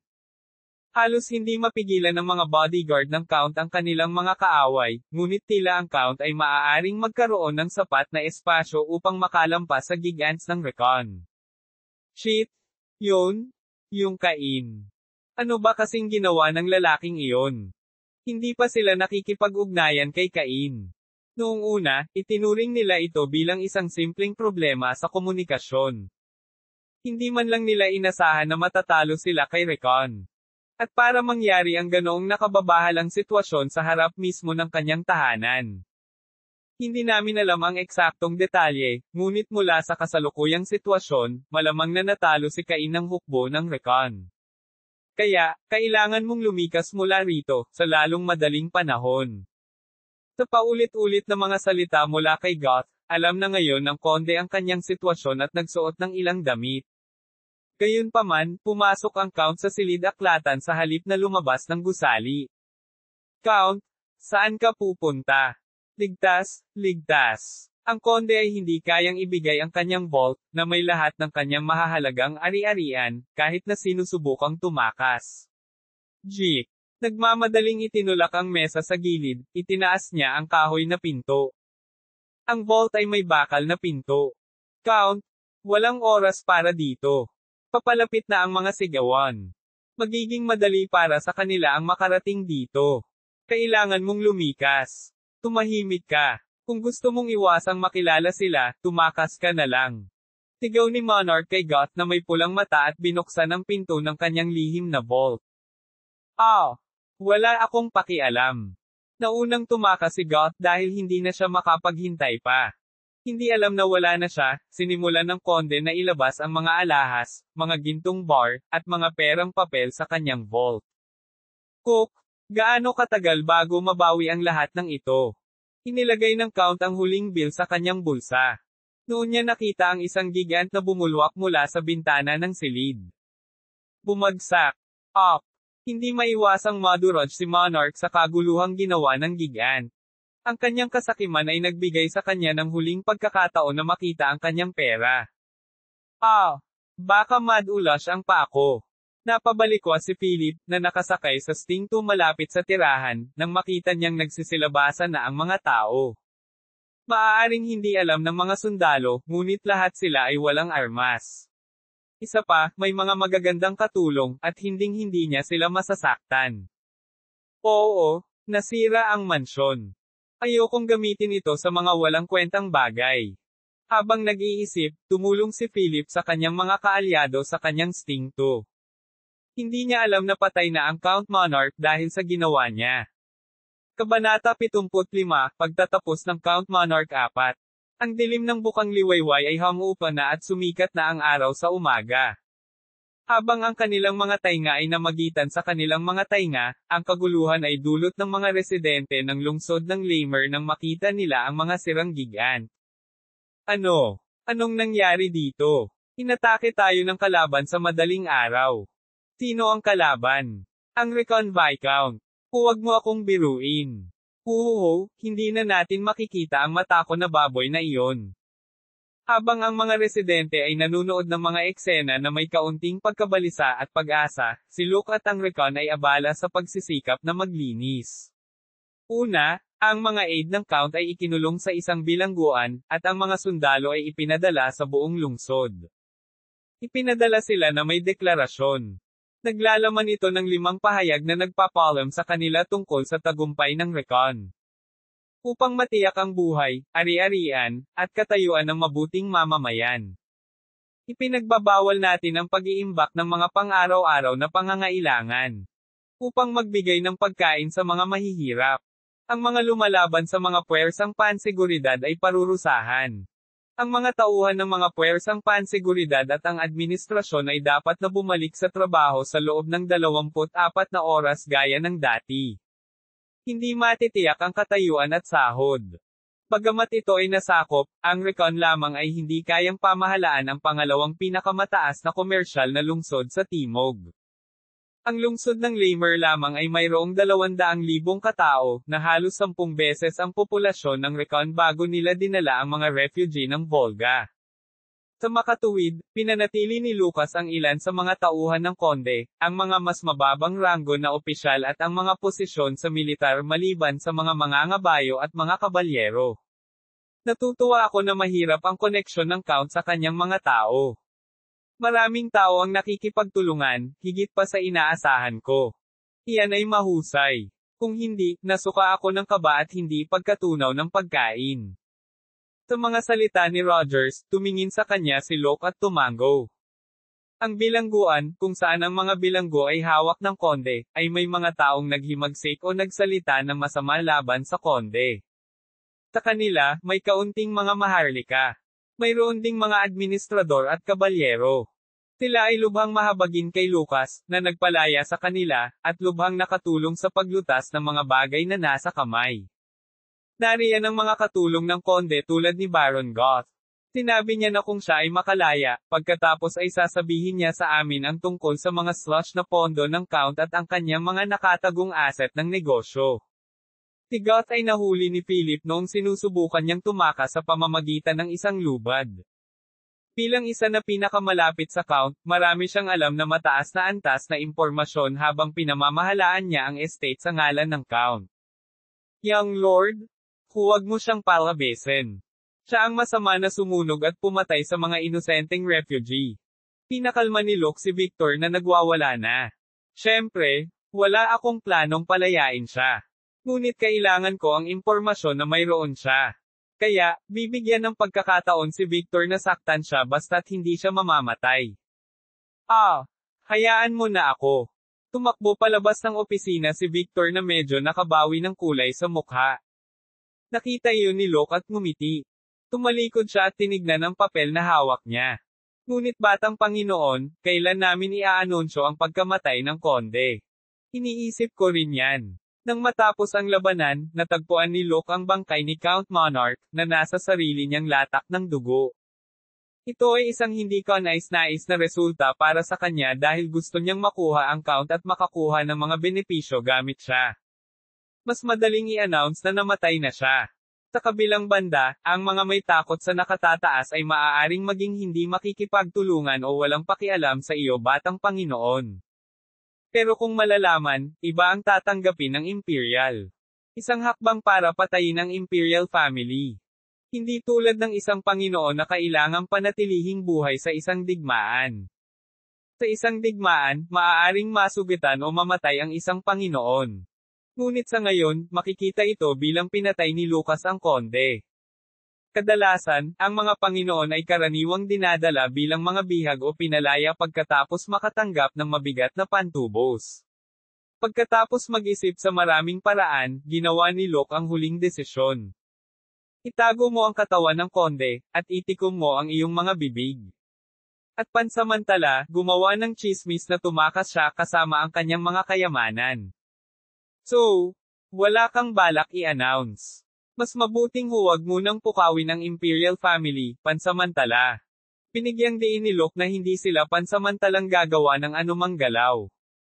Halos hindi mapigilan ng mga bodyguard ng Count ang kanilang mga kaaway, ngunit tila ang Count ay maaaring magkaroon ng sapat na espasyo upang makalampas sa gigants ng Recon. Shit! Yun? Yung Cain. Ano ba kasing ginawa ng lalaking iyon? Hindi pa sila nakikipag-ugnayan kay Cain. Noong una, itinuring nila ito bilang isang simpleng problema sa komunikasyon. Hindi man lang nila inasahan na matatalo sila kay Recon. At para mangyari ang ganoong nakababahalang sitwasyon sa harap mismo ng kanyang tahanan. Hindi namin alam ang eksaktong detalye, ngunit mula sa kasalukuyang sitwasyon, malamang na natalo si Cain ng hukbo ng Recon. Kaya, kailangan mong lumikas mula rito, sa lalong madaling panahon. Sa paulit-ulit na mga salita mula kay Goth, alam na ngayon ng konde ang kanyang sitwasyon at nagsuot ng ilang damit. Gayunpaman, pumasok ang Count sa silid-aklatan sa halip na lumabas ng gusali. Count, saan ka pupunta? Ligtas, ligtas. Ang konde ay hindi kayang ibigay ang kanyang vault, na may lahat ng kanyang mahahalagang ari-arian, kahit na sinusubukang tumakas. Jik. Nagmamadaling itinulak ang mesa sa gilid, itinaas niya ang kahoy na pinto. Ang vault ay may bakal na pinto. Count, walang oras para dito. Papalapit na ang mga sigawan. Magiging madali para sa kanila ang makarating dito. Kailangan mong lumikas. Tumahimik ka. Kung gusto mong iwasang makilala sila, tumakas ka na lang. Sigaw ni Monarch kay Goth na may pulang mata at binuksan ang pinto ng kanyang lihim na vault. Wala akong pakialam. Naunang tumakas si Goth dahil hindi na siya makapaghintay pa. Hindi alam na wala na siya, sinimulan ng konde na ilabas ang mga alahas, mga gintong bar, at mga perang papel sa kanyang vault. Cook, gaano katagal bago mabawi ang lahat ng ito? Inilagay ng Count ang huling bill sa kanyang bulsa. Noon niya nakita ang isang gigant na bumulwak mula sa bintana ng silid. Bumagsak. Up. Hindi maiwasang madurog si Monarch sa kaguluhang ginawa ng gigant. Ang kanyang kasakiman ay nagbigay sa kanya ng huling pagkakataon na makita ang kanyang pera. Baka madulash ang pako. Napabalikwa si Philip, na nakasakay sa Sting 2 malapit sa tirahan, nang makita niyang nagsisilabasan na ang mga tao. Maaaring hindi alam ng mga sundalo, ngunit lahat sila ay walang armas. Isa pa, may mga magagandang katulong, at hinding-hindi niya sila masasaktan. Oo, nasira ang mansyon. Ayokong gamitin ito sa mga walang kwentang bagay. Habang nag-iisip, tumulong si Philip sa kanyang mga kaalyado sa kanyang Sting 2. Hindi niya alam na patay na ang Count Monarch dahil sa ginawa niya. Kabanata 75, Pagtatapos ng Count Monarch 4. Ang dilim ng bukang liwayway ay hangupa na at sumikat na ang araw sa umaga. Habang ang kanilang mga tainga ay namagitan sa kanilang mga tainga, ang kaguluhan ay dulot ng mga residente ng lungsod ng Lamer nang makita nila ang mga sirang gigant. Anong nangyari dito? Inatake tayo ng kalaban sa madaling araw. Sino ang kalaban? Ang Recon Viscount. Huwag mo akong biruin. Hindi na natin makikita ang matako na baboy na iyon. Habang ang mga residente ay nanunood ng mga eksena na may kaunting pagkabalisa at pag-asa, si Luke at ang Recon ay abala sa pagsisikap na maglinis. Una, ang mga aide ng Count ay ikinulong sa isang bilangguan, at ang mga sundalo ay ipinadala sa buong lungsod. Ipinadala sila na may deklarasyon. Naglalaman ito ng 5 pahayag na nagpapalam sa kanila tungkol sa tagumpay ng Recon. Upang matiyak ang buhay, ari-arian, at katayuan ng mabuting mamamayan. Ipinagbabawal natin ang pag-iimbak ng mga pang-araw-araw na pangangailangan. Upang magbigay ng pagkain sa mga mahihirap. Ang mga lumalaban sa mga puwersang panseguridad ay parurusahan. Ang mga tauhan ng mga puwersang panseguridad at ang administrasyon ay dapat na bumalik sa trabaho sa loob ng 24 na oras gaya ng dati. Hindi matitiyak ang katayuan at sahod. Bagamat ito ay nasakop, ang Recon lamang ay hindi kayang pamahalaan ang pangalawang pinakamataas na komersyal na lungsod sa Timog. Ang lungsod ng Lamer lamang ay mayroong 200,000 katao, na halos 10 beses ang populasyon ng Recon bago nila dinala ang mga refugee ng Volga. Sa makatuwid, pinanatili ni Lucas ang ilan sa mga tauhan ng konde, ang mga mas mababang ranggo na opisyal at ang mga posisyon sa militar maliban sa mga mangangabayo at mga kabalyero. Natutuwa ako na mahirap ang koneksyon ng Count sa kanyang mga tao. Maraming tao ang nakikipagtulungan, higit pa sa inaasahan ko. Iyan ay mahusay. Kung hindi, nasuka ako ng kaba at hindi pagkatunaw ng pagkain. Sa mga salita ni Rogers, tumingin sa kanya si Locke at tumango. Ang bilangguan, kung saan ang mga bilanggo ay hawak ng konde, ay may mga taong naghimagsik o nagsalita ng masama laban sa konde. Sa kanila, may kaunting mga maharlika. Mayroon ding mga administrador at kabalyero. Sila ay lubhang mahabagin kay Lucas, na nagpalaya sa kanila, at lubhang nakatulong sa paglutas ng mga bagay na nasa kamay. Nariyan ang mga katulong ng konde tulad ni Baron Goth. Sinabi niya na kung siya ay makalaya, pagkatapos ay sasabihin niya sa amin ang tungkol sa mga slush na pondo ng Count at ang kanyang mga nakatagong asset ng negosyo. Si Goth ay nahuli ni Philip noong sinusubukan niyang tumakas sa pamamagitan ng isang lubad. Bilang isa na pinakamalapit sa Count, marami siyang alam na mataas na antas na impormasyon habang pinamamahalaan niya ang estate sa ngalan ng Count. Young Lord, huwag mo siyang palabesin. Siya ang masama na sumunog at pumatay sa mga inosenteng refugee. Pinakalma ni Luke si Victor na nagwawala na. Siyempre, wala akong planong palayain siya. Ngunit kailangan ko ang impormasyon na mayroon siya. Kaya, bibigyan ng pagkakataon si Victor na saktan siya basta't hindi siya mamamatay. Hayaan mo na ako. Tumakbo palabas ng opisina si Victor na medyo nakabawi ng kulay sa mukha. Nakita iyon ni Luke at ngumiti. Tumalikod siya at tinignan ang papel na hawak niya. Ngunit batang Panginoon, kailan namin iaanunsyo ang pagkamatay ng konde? Iniisip ko rin yan. Nang matapos ang labanan, natagpuan ni Locke ang bangkay ni Count Monarch, na nasa sarili niyang latak ng dugo. Ito ay isang hindi kanais-nais na resulta para sa kanya dahil gusto niyang makuha ang Count at makakuha ng mga benepisyo gamit siya. Mas madaling i-announce na namatay na siya. Sa kabilang banda, ang mga may takot sa nakatataas ay maaaring maging hindi makikipagtulungan o walang pakialam sa iyo batang Panginoon. Pero kung malalaman, iba ang tatanggapin ng Imperial. Isang hakbang para patayin ang Imperial family. Hindi tulad ng isang Panginoon na kailangang panatilihing buhay sa isang digmaan. Sa isang digmaan, maaaring masugitan o mamatay ang isang Panginoon. Ngunit sa ngayon, makikita ito bilang pinatay ni Lucas ang konde. Kadalasan, ang mga Panginoon ay karaniwang dinadala bilang mga bihag o pinalaya pagkatapos makatanggap ng mabigat na pantubos. Pagkatapos mag-isip sa maraming paraan, ginawa ni Locke ang huling desisyon. Itago mo ang katawan ng konde, at itikom mo ang iyong mga bibig. At pansamantala, gumawa ng tsismis na tumakas siya kasama ang kanyang mga kayamanan. So, wala kang balak i-announce. Mas mabuting huwag munang pukawin ang Imperial family, pansamantala. Pinigyang diin ni Locke na hindi sila pansamantalang gagawa ng anumang galaw.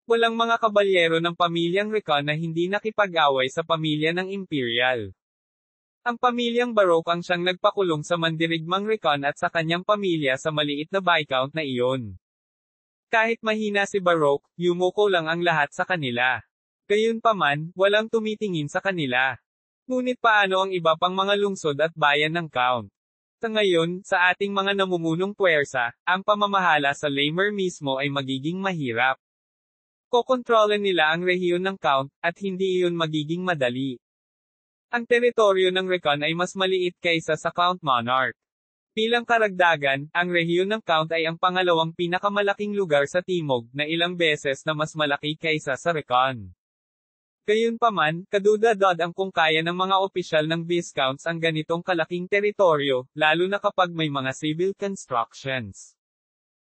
Walang mga kabalyero ng pamilyang Rickon na hindi nakipag-away sa pamilya ng Imperial. Ang pamilyang Baroque ang siyang nagpakulong sa mandirigmang Rickon at sa kanyang pamilya sa maliit na Viscount na iyon. Kahit mahina si Baroque, yumuko lang ang lahat sa kanila. Gayunpaman, walang tumitingin sa kanila. Ngunit paano ang iba pang mga lungsod at bayan ng Count? Sa ngayon, sa ating mga namumunong puwersa, ang pamamahala sa Lamer mismo ay magiging mahirap. Kokontrolan nila ang rehiyon ng Count, at hindi iyon magiging madali. Ang teritoryo ng Rickon ay mas maliit kaysa sa Count Monarch. Bilang karagdagan, ang rehiyon ng Count ay ang pangalawang pinakamalaking lugar sa Timog, na ilang beses na mas malaki kaysa sa Rickon. Gayunpaman, kaduda-dod ang kung kaya ng mga opisyal ng Viscounts ang ganitong kalaking teritoryo, lalo na kapag may mga civil constructions.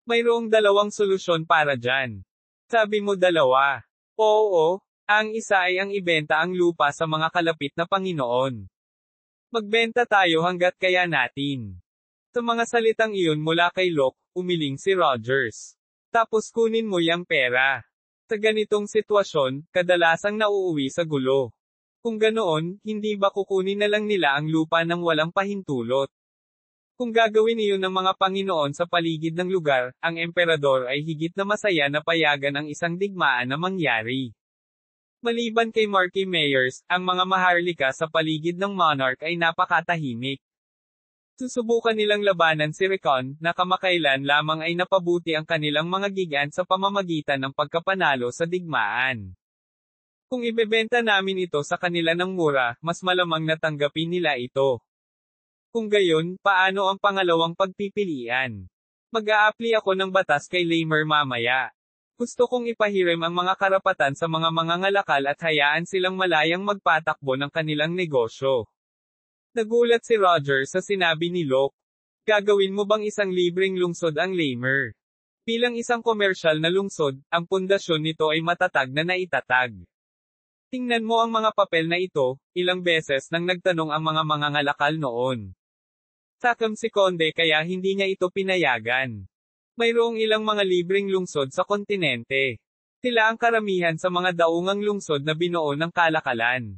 Mayroong dalawang solusyon para dyan. Sabi mo dalawa. Oo. Ang isa ay ang ibenta ang lupa sa mga kalapit na Panginoon. Magbenta tayo hanggat kaya natin. Sa mga salitang iyon mula kay Locke, umiling si Rogers. Tapos kunin mo yang pera. Sa ganitong sitwasyon, kadalasang nauuwi sa gulo. Kung ganoon, hindi ba kukunin na lang nila ang lupa ng walang pahintulot? Kung gagawin iyon ng mga Panginoon sa paligid ng lugar, ang emperador ay higit na masaya na payagan ang isang digmaan na mangyari. Maliban kay Marquis Mayors, ang mga maharlika sa paligid ng monarch ay napakatahimik. Susubukan nilang labanan si Rickon, na kamakailan lamang ay napabuti ang kanilang mga gigan sa pamamagitan ng pagkapanalo sa digmaan. Kung ibebenta namin ito sa kanila ng mura, mas malamang natanggapin nila ito. Kung gayon, paano ang pangalawang pagpipilian? Mag-a-apply ako ng batas kay Lamer mamaya. Gusto kong ipahiram ang mga karapatan sa mga mangangalakal at hayaan silang malayang magpatakbo ng kanilang negosyo. Nagulat si Roger sa sinabi ni Locke. Gagawin mo bang isang libreng lungsod ang Lamer? Bilang isang komersyal na lungsod, ang pundasyon nito ay matatag na naitatag. Tingnan mo ang mga papel na ito, ilang beses nang nagtanong ang mga mangangalakal noon. Sakam si Conde kaya hindi niya ito pinayagan. Mayroong ilang mga libreng lungsod sa kontinente. Sila ang karamihan sa mga daungang lungsod na binuo ng kalakalan.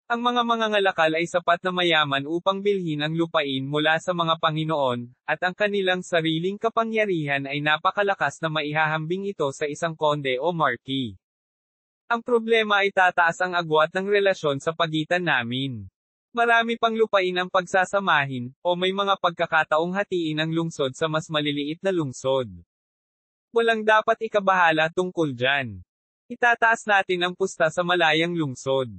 Ang mga mangangalakal ay sapat na mayaman upang bilhin ang lupain mula sa mga Panginoon, at ang kanilang sariling kapangyarihan ay napakalakas na maihahambing ito sa isang konde o marquis. Ang problema ay tataas ang agwat ng relasyon sa pagitan namin. Marami pang lupain ang pagsasamahin, o may mga pagkakataong hatiin ang lungsod sa mas maliliit na lungsod. Walang dapat ikabahala tungkol dyan. Itataas natin ang pusta sa malayang lungsod.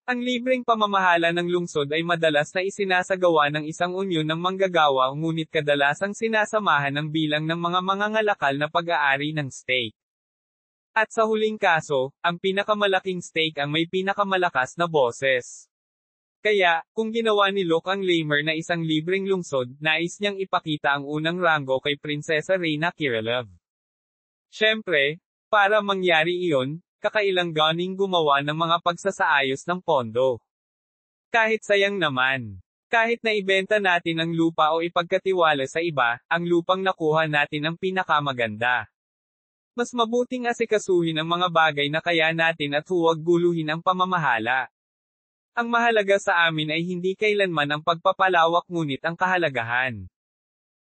Ang libreng pamamahala ng lungsod ay madalas na isinasagawa ng isang unyon ng manggagawa ngunit kadalasang sinasamahan ng bilang ng mga mangangalakal na pag-aari ng stake. At sa huling kaso, ang pinakamalaking stake ang may pinakamalakas na boses. Kaya, kung ginawa ni Locke ang Lamer na isang libreng lungsod, nais niyang ipakita ang unang ranggo kay Prinsesa Reyna Kirillov. Siyempre, para mangyari iyon, kakailang ganing gumawa ng mga pagsasaayos ng pondo. Kahit sayang naman. Kahit na ibenta natin ang lupa o ipagkatiwala sa iba, ang lupang nakuha natin ang pinakamaganda. Mas mabuting asikasuhin ang mga bagay na kaya natin at huwag guluhin ang pamamahala. Ang mahalaga sa amin ay hindi kailanman ang pagpapalawak ngunit ang kahalagahan.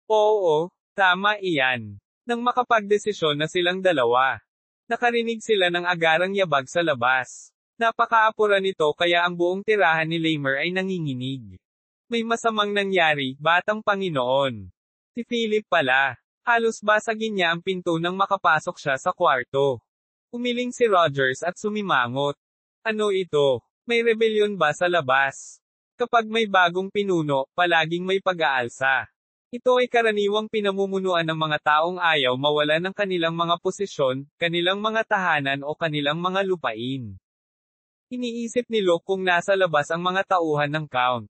Oo, tama iyan. Nang makapagdesisyon na silang dalawa. Nakarinig sila ng agarang yabag sa labas. Napakaapura nito kaya ang buong tirahan ni Lamer ay nanginginig. May masamang nangyari, batang Panginoon. Si Philip pala. Halos basagin niya ang pinto nang makapasok siya sa kwarto. Umiling si Rogers at sumimangot. Ano ito? May rebelyon ba sa labas? Kapag may bagong pinuno, palaging may pag-aalsa. Ito ay karaniwang pinamumunuan ng mga taong ayaw mawala ng kanilang mga posisyon, kanilang mga tahanan o kanilang mga lupain. Iniisip ni Locke kung nasa labas ang mga tauhan ng Count.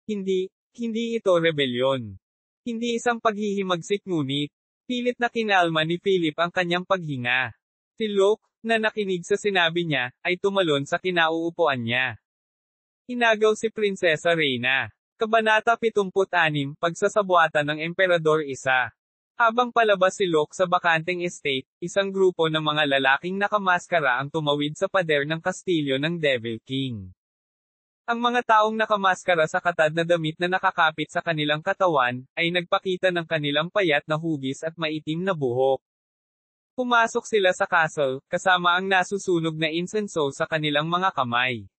Hindi ito rebelyon. Hindi isang paghihimagsik ngunit, pilit na kinalma ni Philip ang kanyang paghinga. Si Locke, na nakinig sa sinabi niya, ay tumalon sa kinauupuan niya. Inagaw si Prinsesa Reyna. Kabanata 76, Pagsasabuatan ng Emperador isa. Habang palabas si Locke sa bakanteng estate, isang grupo ng mga lalaking nakamaskara ang tumawid sa pader ng kastilyo ng Devil King. Ang mga taong nakamaskara sa katad na damit na nakakapit sa kanilang katawan, ay nagpakita ng kanilang payat na hugis at maitim na buhok. Pumasok sila sa castle, kasama ang nasusunog na insenso sa kanilang mga kamay.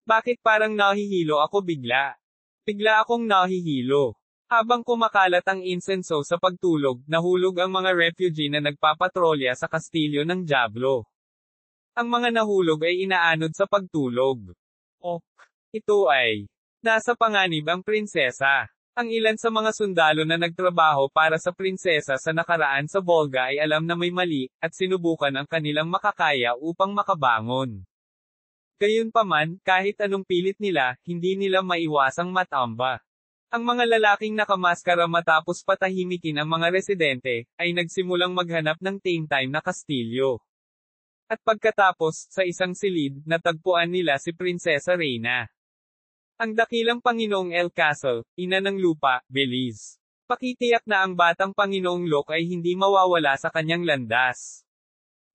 Bakit parang nahihilo ako bigla? Bigla akong nahihilo. Habang kumakalat ang insenso sa pagtulog, nahulog ang mga refugee na nagpapatrolya sa kastilyo ng Diablo. Ang mga nahulog ay inaanod sa pagtulog. Ito ay nasa panganib ang prinsesa. Ang ilan sa mga sundalo na nagtrabaho para sa prinsesa sa nakaraan sa Volga ay alam na may mali, at sinubukan ang kanilang makakaya upang makabangon. Gayunpaman, kahit anong pilit nila, hindi nila maiwasang matamba. Ang mga lalaking nakamaskara matapos patahimikin ang mga residente, ay nagsimulang maghanap ng tame time na kastilyo. At pagkatapos, sa isang silid, natagpuan nila si Prinsesa Reyna. Ang dakilang Panginoong El Castle, ina ng lupa, Belize. Pakitiyak na ang batang Panginoong Locke ay hindi mawawala sa kanyang landas.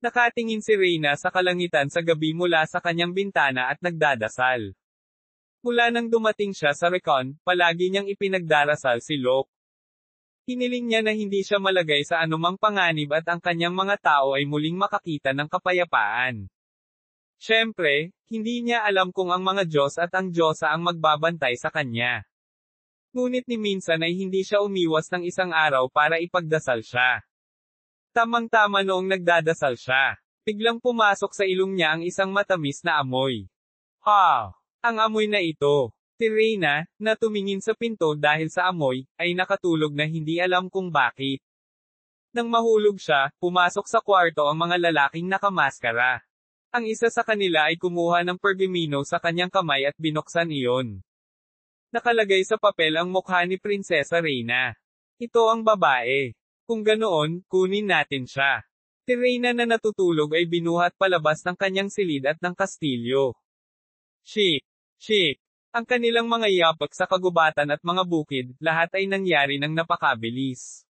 Nakatingin si Reyna sa kalangitan sa gabi mula sa kanyang bintana at nagdadasal. Mula nang dumating siya sa Recon, palagi niyang ipinagdarasal si Locke. Hiniling niya na hindi siya malagay sa anumang panganib at ang kanyang mga tao ay muling makakita ng kapayapaan. Siyempre, hindi niya alam kung ang mga Diyos at ang Diyosa ang magbabantay sa kanya. Ngunit ni minsan ay hindi siya umiwas ng isang araw para ipagdasal siya. Tamang-tama noong nagdadasal siya, biglang pumasok sa ilong niya ang isang matamis na amoy. Ang amoy na ito. Si Reyna, na tumingin sa pinto dahil sa amoy, ay nakatulog na hindi alam kung bakit. Nang mahulog siya, pumasok sa kwarto ang mga lalaking nakamaskara. Ang isa sa kanila ay kumuha ng pergamino sa kanyang kamay at binuksan iyon. Nakalagay sa papel ang mukha ni Prinsesa Reyna. Ito ang babae. Kung ganoon, kunin natin siya. Si Reyna na natutulog ay binuhat palabas ng kanyang silid at ng kastilyo. Chic. Ang kanilang mga yapak sa kagubatan at mga bukid, lahat ay nangyari ng napakabilis.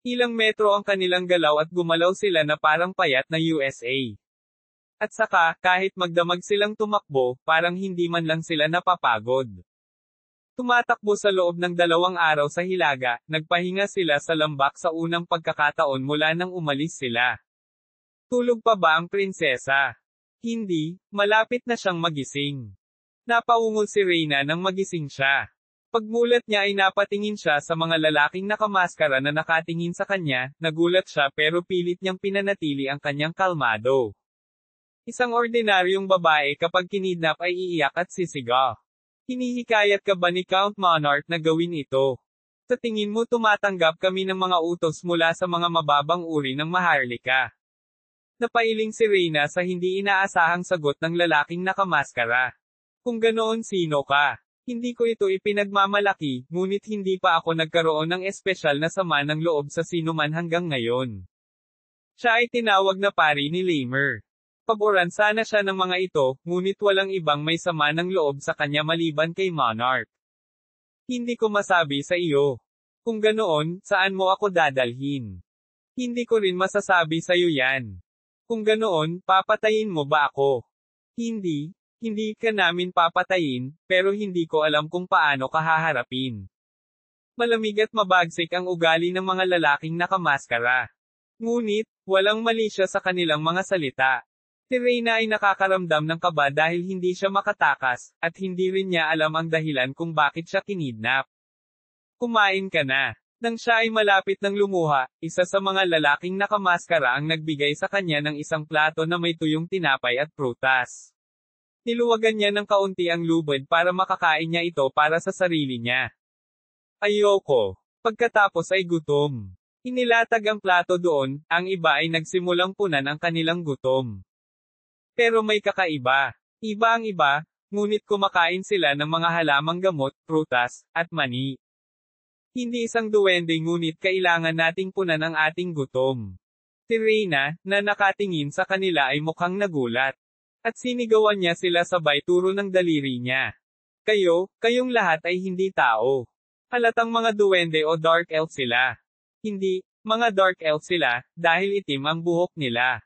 Ilang metro ang kanilang galaw at gumalaw sila na parang payat na USA. At saka, kahit magdamag silang tumakbo, parang hindi man lang sila napapagod. Tumatakbo sa loob ng 2 araw sa Hilaga, nagpahinga sila sa lambak sa unang pagkakataon mula nang umalis sila. Tulog pa ba ang prinsesa? Hindi, malapit na siyang magising. Napaungol si Reyna nang magising siya. Pagmulat niya ay napatingin siya sa mga lalaking nakamaskara na nakatingin sa kanya, nagulat siya pero pilit niyang pinanatili ang kanyang kalmado. Isang ordinaryong babae kapag kinidnap ay iiyak at sisigaw. Hinihikayat ka ba ni Count Monarch na gawin ito? Sa tingin mo tumatanggap kami ng mga utos mula sa mga mababang uri ng maharlika. Napailing si Reyna sa hindi inaasahang sagot ng lalaking nakamaskara. Kung ganoon sino ka? Hindi ko ito ipinagmamalaki, ngunit hindi pa ako nagkaroon ng espesyal na sama ng loob sa sinuman hanggang ngayon. Siya ay tinawag na pari ni Lamer. Paboran sana siya ng mga ito, ngunit walang ibang may sama ng loob sa kanya maliban kay Monarch. Hindi ko masabi sa iyo. Kung ganoon, saan mo ako dadalhin? Hindi ko rin masasabi sa iyo yan. Kung ganoon, papatayin mo ba ako? Hindi ka namin papatayin, pero hindi ko alam kung paano ka haharapin. Malamig at mabagsik ang ugali ng mga lalaking nakamaskara. Ngunit, walang mali siya sa kanilang mga salita. Si Reyna ay nakakaramdam ng kaba dahil hindi siya makatakas, at hindi rin niya alam ang dahilan kung bakit siya kinidnap. Kumain ka na. Nang siya ay malapit ng lumuha, isa sa mga lalaking nakamaskara ang nagbigay sa kanya ng isang plato na may tuyong tinapay at prutas. Niluwagan niya ng kaunti ang lubid para makakain niya ito para sa sarili niya. Ayoko. Pagkatapos ay gutom. Inilatag ang plato doon, ang iba ay nagsimulang punan ang kanilang gutom. Pero may kakaiba. Iba ang iba, ngunit kumakain sila ng mga halamang gamot, prutas, at mani. Hindi isang duwende ngunit kailangan nating punan ang ating gutom. Si Reyna, na nakatingin sa kanila ay mukhang nagulat. At sinigawan niya sila sabay turo ng daliri niya. Kayong lahat ay hindi tao. Halatang mga duwende o dark elf sila. Hindi, mga dark elf sila, dahil itim ang buhok nila.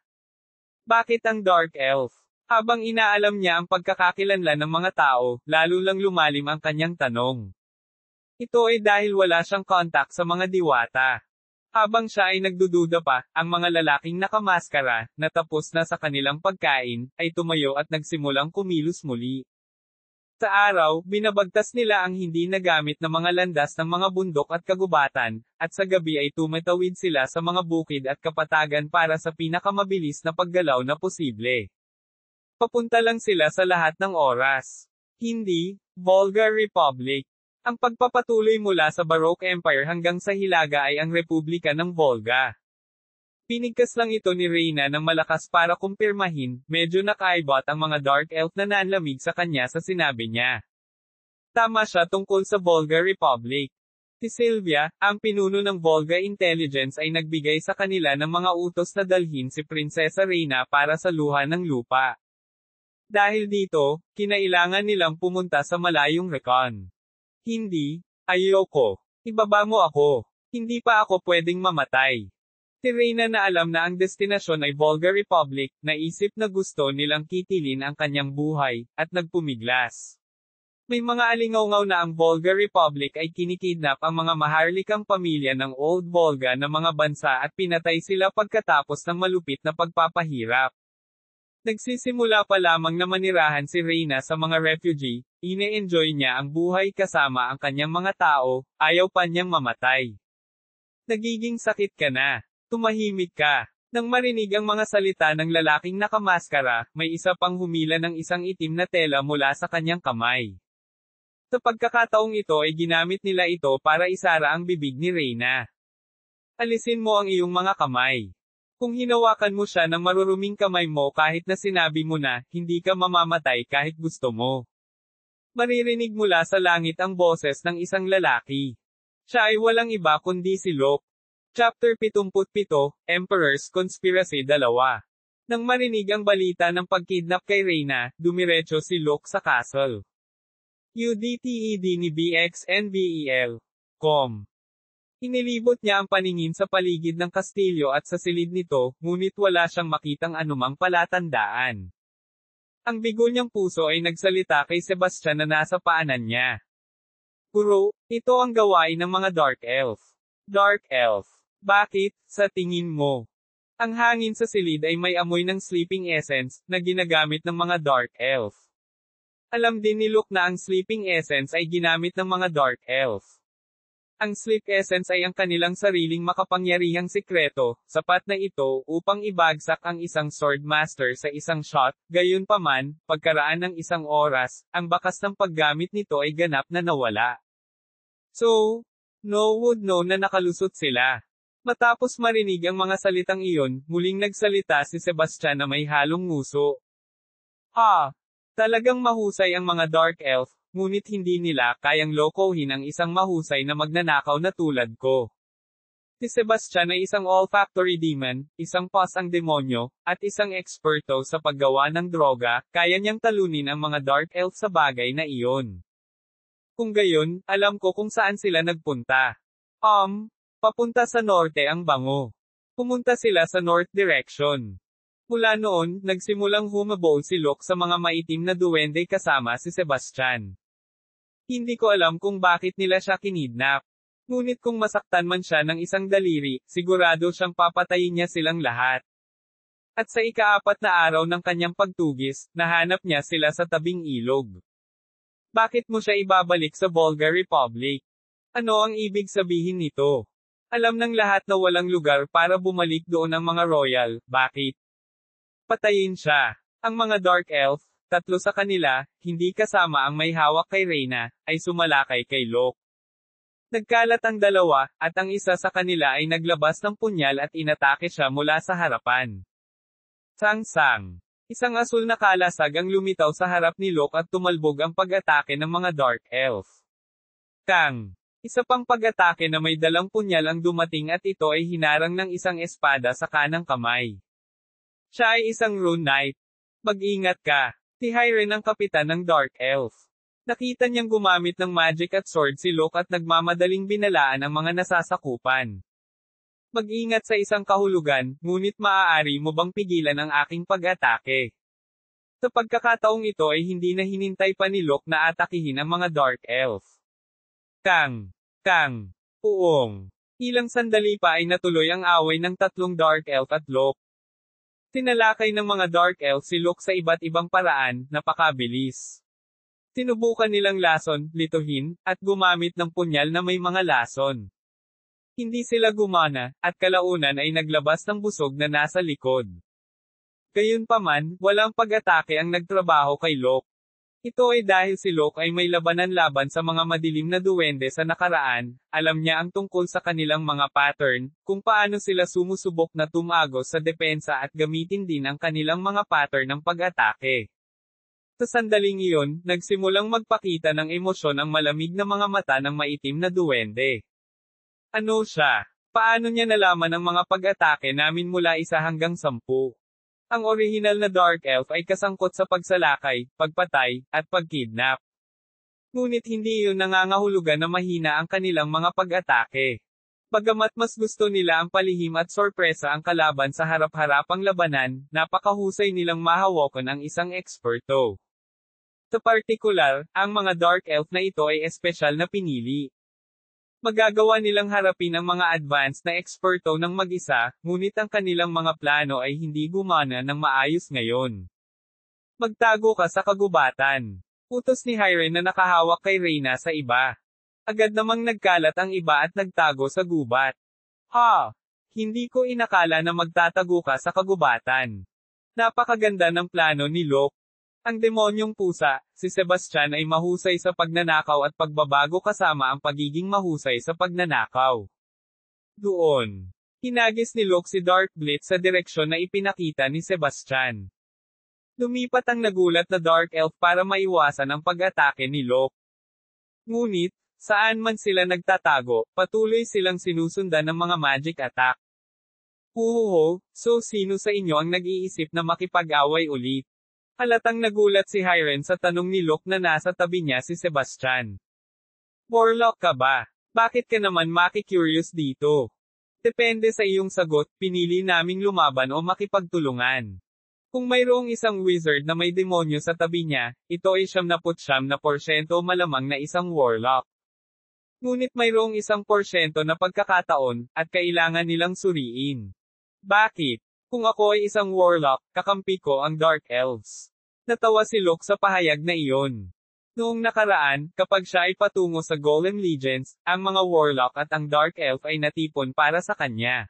Bakit ang dark elf? Habang inaalam niya ang pagkakakilanlan ng mga tao, lalo lang lumalim ang kanyang tanong. Ito ay dahil wala siyang contact sa mga diwata. Habang siya ay nagdududa pa, ang mga lalaking nakamaskara, na tapos na sa kanilang pagkain, ay tumayo at nagsimulang kumilos muli. Sa araw, binabagtas nila ang hindi nagamit na mga landas ng mga bundok at kagubatan, at sa gabi ay tumatawid sila sa mga bukid at kapatagan para sa pinakamabilis na paggalaw na posible. Papunta lang sila sa lahat ng oras. Hindi, Volga Republic. Ang pagpapatuloy mula sa Baroque Empire hanggang sa Hilaga ay ang Republika ng Volga. Pinigkas lang ito ni Reyna ng malakas para kumpirmahin, medyo nakaibot ang mga dark elf na nanlamig sa kanya sa sinabi niya. Tama siya tungkol sa Volga Republic. Si Sylvia, ang pinuno ng Volga Intelligence ay nagbigay sa kanila ng mga utos na dalhin si Prinsesa Reyna para sa luha ng lupa. Dahil dito, kinailangan nilang pumunta sa malayong recon. Hindi, ayoko. Ibaba mo ako. Hindi pa ako pwedeng mamatay. Si Reyna na alam na ang destinasyon ay Volga Republic, naisip na gusto nilang kitilin ang kanyang buhay, at nagpumiglas. May mga alingaw-ngaw na ang Volga Republic ay kinikidnap ang mga maharlikang pamilya ng Old Volga na mga bansa at pinatay sila pagkatapos ng malupit na pagpapahirap. Nagsisimula pa lamang na manirahan si Reyna sa mga refugee, ine-enjoy niya ang buhay kasama ang kanyang mga tao, ayaw pa niyang mamatay. Nagiging sakit ka na. Tumahimik ka. Nang marinig ang mga salita ng lalaking nakamaskara, may isa pang humila ng isang itim na tela mula sa kanyang kamay. Sa pagkakataong ito ay ginamit nila ito para isara ang bibig ni Reyna. Alisin mo ang iyong mga kamay. Kung hinawakan mo siya ng maruruming kamay mo kahit na sinabi mo na, hindi ka mamamatay kahit gusto mo. Maririnig mula sa langit ang boses ng isang lalaki. Siya ay walang iba kundi si Locke. Chapter 77, Emperor's Conspiracy 2. Nang marinig ang balita ng pagkidnap kay Reyna, dumiretso si Locke sa castle. UDTED ni BXNBEL. Inilibot niya ang paningin sa paligid ng kastilyo at sa silid nito, ngunit wala siyang makitang anumang palatandaan. Ang bigo niyang puso ay nagsalita kay Sebastian na nasa paanan niya. Guro, ito ang gawain ng mga Dark Elf. Dark Elf. Bakit, sa tingin mo? Ang hangin sa silid ay may amoy ng sleeping essence, na ginagamit ng mga Dark Elf. Alam din ni Locke na ang sleeping essence ay ginamit ng mga Dark Elf. Ang sleep essence ay ang kanilang sariling makapangyarihang sikreto, sapat na ito upang ibagsak ang isang sword master sa isang shot, gayunpaman, pagkaraan ng isang oras, ang bakas ng paggamit nito ay ganap na nawala. So, no would know na nakalusot sila. Matapos marinig ang mga salitang iyon, muling nagsalita si Sebastian na may halong nguso. Talagang mahusay ang mga Dark Elf, ngunit hindi nila kayang lokohin ang isang mahusay na magnanakaw na tulad ko. Si Sebastian ay isang olfactory demon, isang pasang demonyo, at isang eksperto sa paggawa ng droga, kaya niyang talunin ang mga dark elf sa bagay na iyon. Kung gayon, alam ko kung saan sila nagpunta. Papunta sa norte ang bango. Pumunta sila sa north direction. Mula noon, nagsimulang humabol si Locke sa mga maitim na duwende kasama si Sebastian. Hindi ko alam kung bakit nila siya kinidnap. Ngunit kung masaktan man siya ng isang daliri, sigurado siyang papatayin niya silang lahat. At sa ika-4 na araw ng kanyang pagtugis, nahanap niya sila sa tabing ilog. Bakit mo siya ibabalik sa Bulgar Republic? Ano ang ibig sabihin nito? Alam ng lahat na walang lugar para bumalik doon ang mga royal, bakit? Patayin siya. Ang mga Dark Elf, 3 sa kanila, hindi kasama ang may hawak kay Reyna, ay sumalakay kay Locke. Nagkalat ang 2, at ang isa sa kanila ay naglabas ng punyal at inatake siya mula sa harapan. Sang-sang. Isang asul na kalasag ang lumitaw sa harap ni Locke at tumalbog ang pag-atake ng mga Dark Elf. Kang. Isa pang pag-atake na may dalang punyal ang dumating at ito ay hinarang ng isang espada sa kanang kamay. Siya ay isang Rune Knight. Mag-ingat ka. Si Hyren ang kapitan ng Dark Elf. Nakita niyang gumamit ng magic at sword si Locke at nagmamadaling binalaan ang mga nasasakupan. Mag-ingat sa isang kahulugan, ngunit maaari mo bang pigilan ang aking pag-atake? Sa pagkakataong ito ay hindi na hinintay pa ni Locke na atakihin ang mga Dark Elf. Kang. Puong. Ilang sandali pa ay natuloy ang away ng 3 Dark Elf at Locke. Tinalakay ng mga Dark Elf si Locke sa iba't ibang paraan, napakabilis. Sinubukan nilang lason, lituhin, at gumamit ng punyal na may mga lason. Hindi sila gumana, at kalaunan ay naglabas ng busog na nasa likod. Gayunpaman, walang pag-atake ang nagtrabaho kay Locke. Ito ay dahil si Locke ay may laban sa mga madilim na duwende sa nakaraan, alam niya ang tungkol sa kanilang mga pattern, kung paano sila sumusubok na tumagos sa depensa at gamitin din ang kanilang mga pattern ng pag-atake. Sa sandaling iyon, nagsimulang magpakita ng emosyon ang malamig na mga mata ng maitim na duwende. Ano siya? Paano niya nalaman ang mga pag-atake namin mula 1 hanggang 10? Ang orihinal na Dark Elf ay kasangkot sa pagsalakay, pagpatay, at pagkidnap. Ngunit hindi iyon nangangahulugan na mahina ang kanilang mga pag-atake. Bagamat mas gusto nila ang palihim at sorpresa ang kalaban sa harap-harapang labanan, napakahusay nilang mahawakan ang isang eksperto. Sa partikular, ang mga Dark Elf na ito ay espesyal na pinili. Magagawa nilang harapin ang mga advanced na eksperto ng mag-isa, ngunit ang kanilang mga plano ay hindi gumana ng maayos ngayon. Magtago ka sa kagubatan. Utos ni Hyren na nakahawak kay Reyna sa iba. Agad namang nagkalat ang iba at nagtago sa gubat. Hindi ko inakala na magtatago ka sa kagubatan. Napakaganda ng plano ni Locke. Ang demonyong pusa, si Sebastian ay mahusay sa pagnanakaw at pagbabago kasama ang pagiging mahusay sa pagnanakaw. Doon, hinagis ni Locke si Dark Blitz sa direksyon na ipinakita ni Sebastian. Lumipat ang nagulat na Dark Elf para maiwasan ang pag-atake ni Locke. Ngunit, saan man sila nagtatago, patuloy silang sinusundan ng mga magic attack. So sino sa inyo ang nag-iisip na makipag-away ulit? Halatang nagulat si Hyren sa tanong ni Locke na nasa tabi niya si Sebastian. Warlock ka ba? Bakit ka naman maki-curious dito? Depende sa iyong sagot, pinili naming lumaban o makipagtulungan. Kung mayroong isang wizard na may demonyo sa tabi niya, ito ay 99% malamang na isang warlock. Ngunit mayroong 1% na pagkakataon, at kailangan nilang suriin. Bakit? Kung ako ay isang warlock, kakampi ko ang Dark Elves. Natawa si Locke sa pahayag na iyon. Noong nakaraan, kapag siya ay patungo sa Golem Legions, ang mga warlock at ang Dark Elf ay natipon para sa kanya.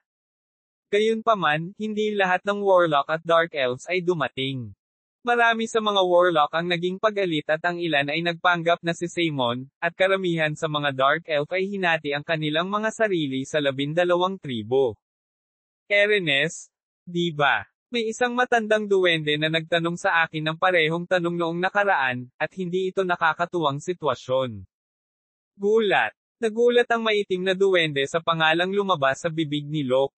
Gayunpaman, hindi lahat ng warlock at Dark Elves ay dumating. Marami sa mga warlock ang naging pagalit at ang ilan ay nagpanggap na si Simon, at karamihan sa mga Dark Elf ay hinati ang kanilang mga sarili sa 12 tribo. Erenes, di ba? May isang matandang duwende na nagtanong sa akin ng parehong tanong noong nakaraan, at hindi ito nakakatuwang sitwasyon. Gulat. Nagulat ang maitim na duwende sa pangalang lumabas sa bibig ni Locke.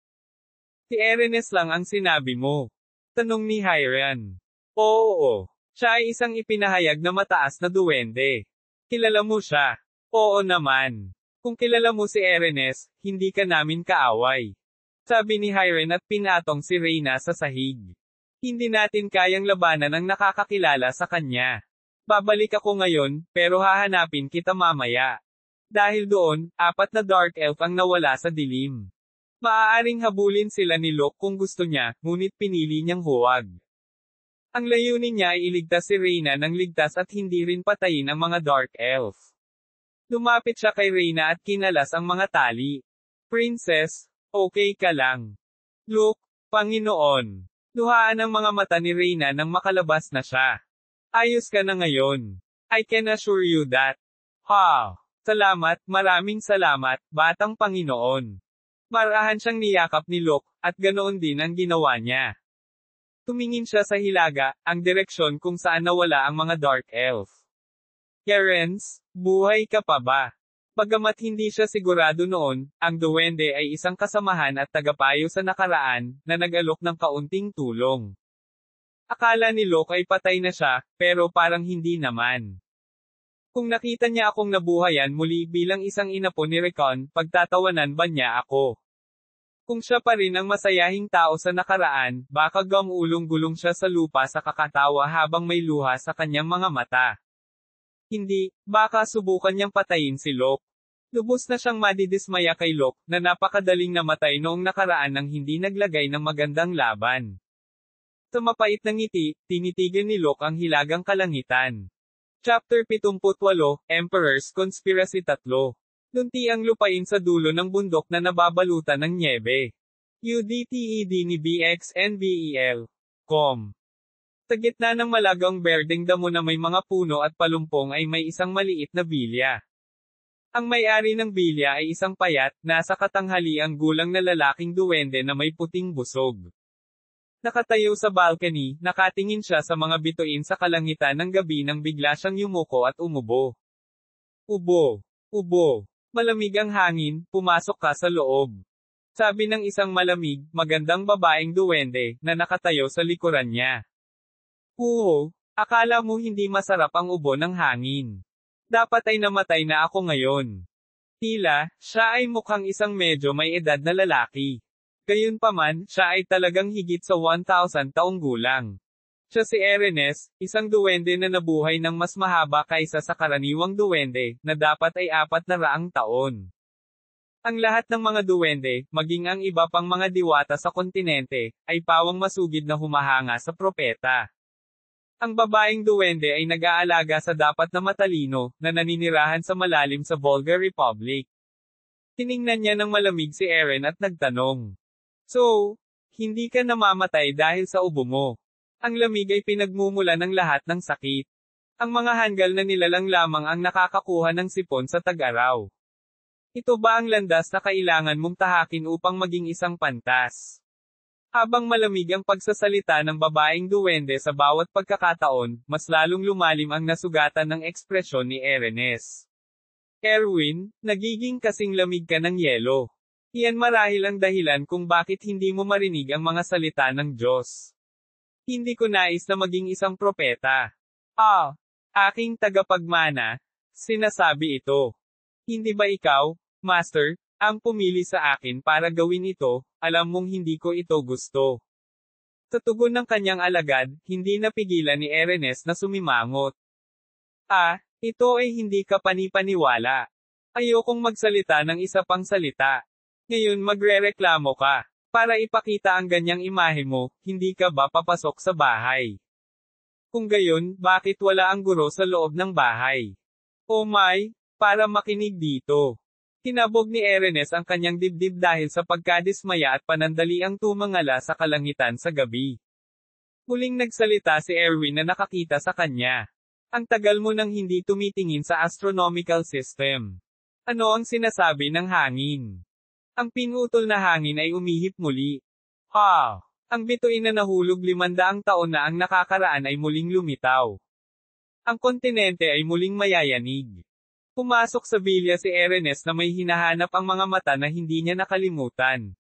Si Erenes lang ang sinabi mo. Tanong ni Hyran. Oo. Siya ay isang ipinahayag na mataas na duwende. Kilala mo siya? Oo naman. Kung kilala mo si Erenes, hindi ka namin kaaway. Sabi ni Hyran at pinatong si Reyna sa sahig. Hindi natin kayang labanan ang nakakakilala sa kanya. Babalik ako ngayon, pero hahanapin kita mamaya. Dahil doon, 4 na Dark Elf ang nawala sa dilim. Maaaring habulin sila ni Locke kung gusto niya, ngunit pinili niyang huwag. Ang layunin niya ay iligtas si Reyna ng ligtas at hindi rin patayin ang mga Dark Elf. Lumapit siya kay Reyna at kinalas ang mga tali. Princess, okay ka lang. Locke, Panginoon. Luhaan ang mga mata ni Reyna nang makalabas na siya. Ayos ka na ngayon. I can assure you that. Ha! Salamat, maraming salamat, batang Panginoon. Marahan siyang niyakap ni Locke, at ganoon din ang ginawa niya. Tumingin siya sa hilaga, ang direksyon kung saan nawala ang mga Dark Elf. Clarence, buhay ka pa ba? Bagamat hindi siya sigurado noon, ang duwende ay isang kasamahan at tagapayo sa nakaraan, na nag-alok ng kaunting tulong. Akala ni Locke ay patay na siya, pero parang hindi naman. Kung nakita niya akong nabuhayan muli bilang isang inapo ni Recon, pagtatawanan ba niya ako? Kung siya pa rin ang masayahing tao sa nakaraan, baka gumulong-gulong siya sa lupa sa kakatawa habang may luha sa kanyang mga mata. Hindi, baka subukan niyang patayin si Locke. Lubos na siyang madidismaya kay Locke, na napakadaling namatay noong nakaraan nang hindi naglagay ng magandang laban. Sa mapait na ngiti, tinitigan ni Locke ang hilagang kalangitan. Chapter 78, Emperor's Conspiracy 3. Lunti ang lupain sa dulo ng bundok na nababalutan ng nyebe. UDTED ni BXNBEL. Com. Sa gitna ng malagang berdeng damo na may mga puno at palumpong ay may isang maliit na bilya. Ang may-ari ng bilya ay isang payat, nasa katanghaliang gulang na lalaking duwende na may puting busog. Nakatayo sa balcony, nakatingin siya sa mga bituin sa kalangitan ng gabi nang bigla siyang yumuko at umubo. Ubo. Ubo. Malamig ang hangin, pumasok ka sa loob. Sabi ng isang malamig, magandang babaeng duwende, na nakatayo sa likuran niya. Akala mo hindi masarap ang ubo ng hangin. Dapat ay namatay na ako ngayon. Tila, siya ay mukhang isang medyo may edad na lalaki. Gayunpaman, siya ay talagang higit sa 1,000 taong gulang. Siya si Erenes, isang duwende na nabuhay ng mas mahaba kaysa sa karaniwang duwende, na dapat ay 400 taon. Ang lahat ng mga duwende, maging ang iba pang mga diwata sa kontinente, ay pawang masugid na humahanga sa propeta. Ang babaeng duwende ay nag-aalaga sa dapat na matalino, na naninirahan sa malalim sa Volga Republic. Tiningnan niya ng malamig si Eren at nagtanong. So, hindi ka namamatay dahil sa ubo mo. Ang lamig ay pinagmumula ng lahat ng sakit. Ang mga hanggal na nilalang lamang ang nakakakuha ng sipon sa tag-araw. Ito ba ang landas na kailangan mong tahakin upang maging isang pantas? Habang malamig ang pagsasalita ng babaeng duwende sa bawat pagkakataon, mas lalong lumalim ang nasugatan ng ekspresyon ni Erenes. Erwin, nagiging kasing lamig ka ng yelo. Iyan marahil ang dahilan kung bakit hindi mo marinig ang mga salita ng Diyos. Hindi ko nais na maging isang propeta. Aking tagapagmana, sinasabi ito. Hindi ba ikaw, Master, ang pumili sa akin para gawin ito, alam mong hindi ko ito gusto. Sa tugon ng kanyang alagad, hindi napigilan ni Erenes na sumimangot. Ito ay hindi ka panipaniwala. Ayokong magsalita ng isa pang salita. Ngayon magrereklamo ka. Para ipakita ang ganyang imahe mo, hindi ka ba papasok sa bahay? Kung gayon, bakit wala ang guro sa loob ng bahay? Oh my, para makinig dito. Tinabog ni Erenes ang kanyang dibdib dahil sa pagkadismaya at panandaliang tumangala sa kalangitan sa gabi. Muling nagsalita si Erwin na nakakita sa kanya. Ang tagal mo nang hindi tumitingin sa astronomical system. Ano ang sinasabi ng hangin? Ang pinutol na hangin ay umihip muli. Ang bituin na nahulog 500 taon na ang nakakaraan ay muling lumitaw. Ang kontinente ay muling mayayanig. Pumasok sa bilya si Erenes na may hinahanap ang mga mata na hindi niya nakalimutan.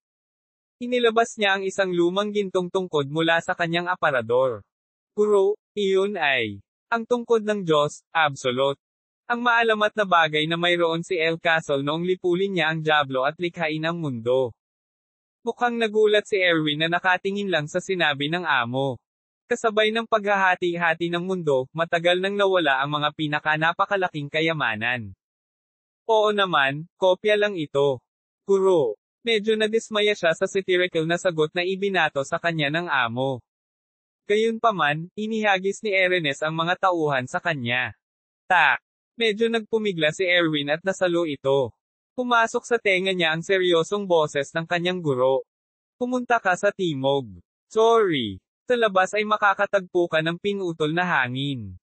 Inilabas niya ang isang lumang gintong tungkod mula sa kanyang aparador. Guro, iyon ay ang tungkod ng Diyos, Absolute. Ang maalamat na bagay na mayroon si El Castle noong lipulin niya ang Diablo at likhain ang mundo. Mukhang nagulat si Erwin na nakatingin lang sa sinabi ng amo. Kasabay ng paghahati-hati ng mundo, matagal nang nawala ang mga pinakanapakalaking kayamanan. Oo naman, kopya lang ito. Guro. Medyo nadismaya siya sa satirical na sagot na ibinato sa kanya ng amo. Gayunpaman, inihagis ni Erenes ang mga tauhan sa kanya. Tak! Medyo nagpumigla si Erwin at nasalo ito. Pumasok sa tenga niya ang seryosong boses ng kanyang guro. Pumunta ka sa timog. Sorry. Sa labas ay makakatagpo ka ng pinutol na hangin.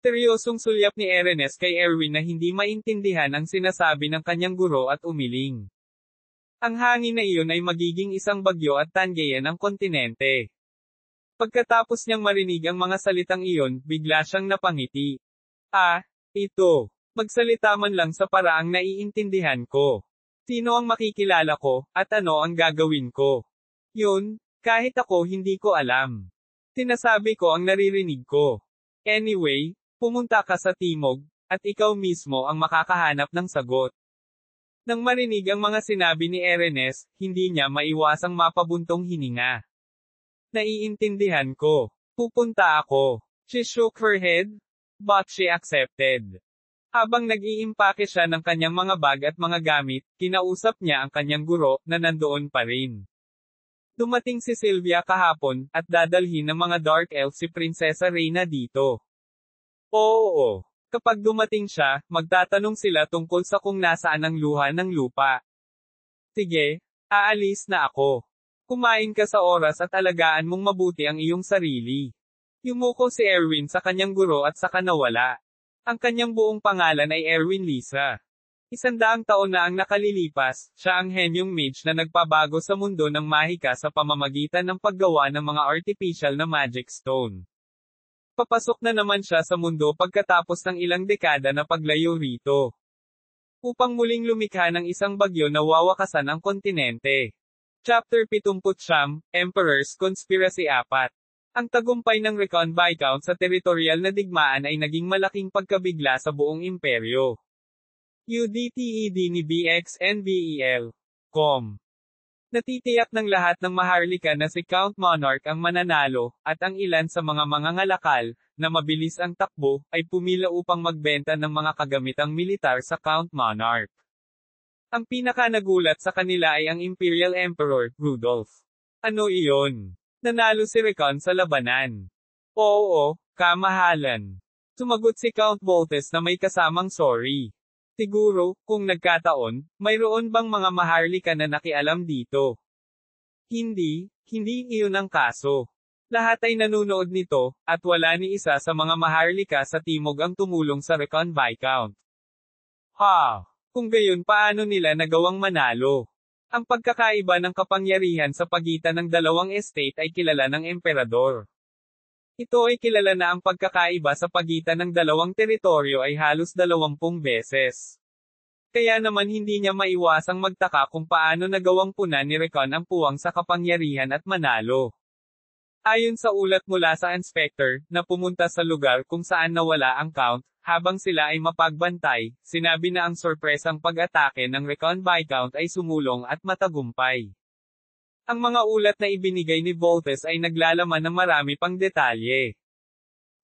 Seryosong sulyap ni Erenes kay Erwin na hindi maintindihan ang sinasabi ng kanyang guro at umiling. Ang hangin na iyon ay magiging isang bagyo at tanggayan ng kontinente. Pagkatapos niyang marinig ang mga salitang iyon, bigla siyang napangiti. Ito. Magsalita man lang sa paraang naiintindihan ko. Sino ang makikilala ko, at ano ang gagawin ko? Yun, kahit ako hindi ko alam. Sinasabi ko ang naririnig ko. Anyway, pumunta ka sa timog, at ikaw mismo ang makakahanap ng sagot. Nang marinig ang mga sinabi ni Erenes, hindi niya maiwasang mapabuntong hininga. Naiintindihan ko. Pupunta ako. She shook her head, but she accepted. Habang nag-iimpake siya ng kanyang mga bag at mga gamit, kinausap niya ang kanyang guro, na nandoon pa rin. Dumating si Sylvia kahapon, at dadalhin ng mga Dark Elf si Prinsesa Reyna dito. Oo. Kapag dumating siya, magtatanong sila tungkol sa kung nasaan ang luha ng lupa. Sige, aalis na ako. Kumain ka sa oras at alagaan mong mabuti ang iyong sarili. Yumuko si Erwin sa kanyang guro at saka nawala. Ang kanyang buong pangalan ay Erwin Lisa. 100 taon na ang nakalilipas, siya ang henyong mage na nagpabago sa mundo ng mahika sa pamamagitan ng paggawa ng mga artificial na magic stone. Papasok na naman siya sa mundo pagkatapos ng ilang dekada na paglayo rito. Upang muling lumikha ng isang bagyo na wawakasan ang kontinente. Chapter 79, Emperor's Conspiracy 4. Ang tagumpay ng Recon Viscount sa teritorial na digmaan ay naging malaking pagkabigla sa buong imperyo. UDTED ni BXNBEL. Natitiyak ng lahat ng maharlika na si Count Monarch ang mananalo, at ang ilan sa mga mangangalakal, na mabilis ang takbo, ay pumila upang magbenta ng mga kagamitang militar sa Count Monarch. Ang pinakanagulat sa kanila ay ang Imperial Emperor, Rudolph. Ano iyon? Nanalo si Recon sa labanan. Oo, kamahalan. Sumagot si Count Voltes na may kasamang sorry. Siguro, kung nagkataon, mayroon bang mga maharlika na nakialam dito? Hindi iyon ang kaso. Lahat ay nanunood nito, at wala ni isa sa mga maharlika sa timog ang tumulong sa Recon Viscount. Kung gayon paano nila nagawang manalo? Ang pagkakaiba ng kapangyarihan sa pagitan ng dalawang estate ay kilala ng emperador. Ito ay kilala na ang pagkakaiba sa pagitan ng dalawang teritoryo ay halos 20 beses. Kaya naman hindi niya maiwasang magtaka kung paano nagawang punan ni Recon ang puwang sa kapangyarihan at manalo. Ayon sa ulat mula sa inspector, na pumunta sa lugar kung saan nawala ang Count, habang sila ay mapagbantay, sinabi na ang sorpresang pag-atake ng Recon Viscount ay sumulong at matagumpay. Ang mga ulat na ibinigay ni Voltes ay naglalaman ng marami pang detalye.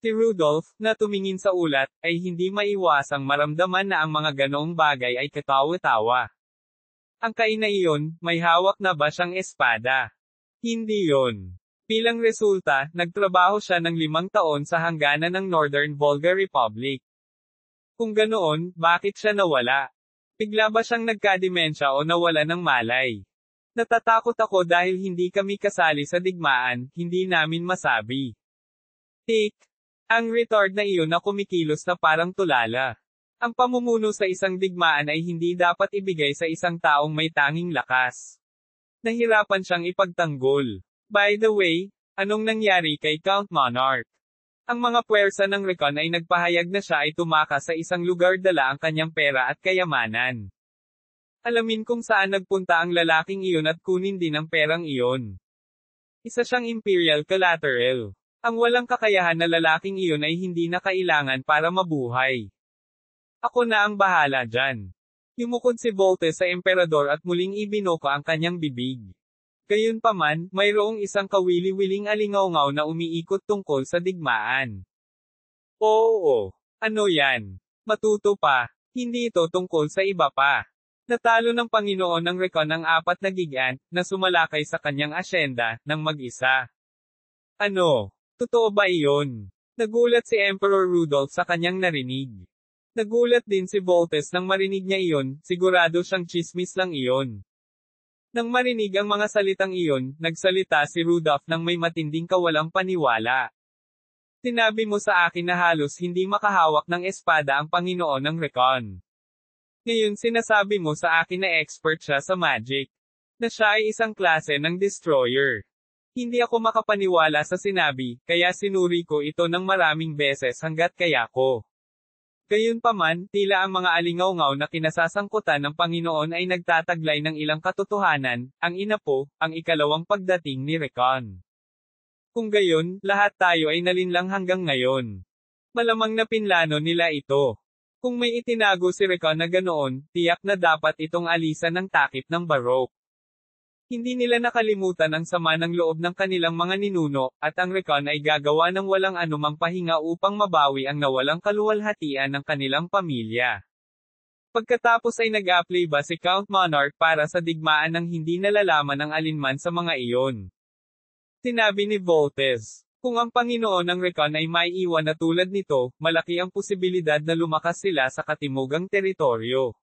Si Rudolph, na tumingin sa ulat, ay hindi maiwasang maramdaman na ang mga ganoong bagay ay katawa-tawa. Ang kaina iyon, may hawak na ba siyang espada? Hindi yon. Bilang resulta, nagtrabaho siya ng 5 taon sa hangganan ng Northern Volga Republic. Kung ganoon, bakit siya nawala? Bigla ba siyang nagkadimensya o nawala ng malay? Natatakot ako dahil hindi kami kasali sa digmaan, hindi namin masabi. Tik. Ang retard na iyon na kumikilos na parang tulala. Ang pamumuno sa isang digmaan ay hindi dapat ibigay sa isang taong may tanging lakas. Nahirapan siyang ipagtanggol. By the way, anong nangyari kay Count Monarch? Ang mga puwersa ng Recon ay nagpahayag na siya ay tumakas sa isang lugar dala ang kanyang pera at kayamanan. Alamin kung saan nagpunta ang lalaking iyon at kunin din ang perang iyon. Isa siyang Imperial Collateral. Ang walang kakayahan na lalaking iyon ay hindi na kailangan para mabuhay. Ako na ang bahala dyan. Yumukod si Voltes sa emperador at muling ibinoka ang kanyang bibig. Gayunpaman, mayroong isang kawili-wiling alingawngaw na umiikot tungkol sa digmaan. Oo, ano yan? Matuto pa. Hindi ito tungkol sa iba pa. Natalo ng Panginoon ng Recon ang 4 na gigant, na sumalakay sa kanyang asyenda, ng mag-isa. Ano? Totoo ba iyon? Nagulat si Emperor Rudolph sa kanyang narinig. Nagulat din si Voltes nang marinig niya iyon, sigurado siyang tsismis lang iyon. Nang marinig ang mga salitang iyon, nagsalita si Rudolph nang may matinding kawalang paniwala. Sinabi mo sa akin na halos hindi makahawak ng espada ang Panginoon ng Recon. Ngayon sinasabi mo sa akin na expert siya sa magic. Na siya ay isang klase ng destroyer. Hindi ako makapaniwala sa sinabi, kaya sinuri ko ito ng maraming beses hanggat kaya ko. Gayunpaman, tila ang mga alingawngaw na kinasasangkutan ng Panginoon ay nagtataglay ng ilang katotohanan, ang inapo, ang ikalawang pagdating ni Recon. Kung gayon, lahat tayo ay nalinlang hanggang ngayon. Malamang na pinlano nila ito. Kung may itinago si Recon na ganoon, tiyak na dapat itong alisan ng takip ng Baroque. Hindi nila nakalimutan ang sama ng loob ng kanilang mga ninuno, at ang Recon ay gagawa ng walang anumang pahinga upang mabawi ang nawalang kaluwalhatian ng kanilang pamilya. Pagkatapos ay nag-apply ba si Count Monarch para sa digmaan ng hindi nalalaman ng alinman sa mga iyon. Sinabi ni Voltes, kung ang Panginoon ng Recon ay maiiwan na tulad nito, malaki ang posibilidad na lumakas sila sa katimugang teritoryo.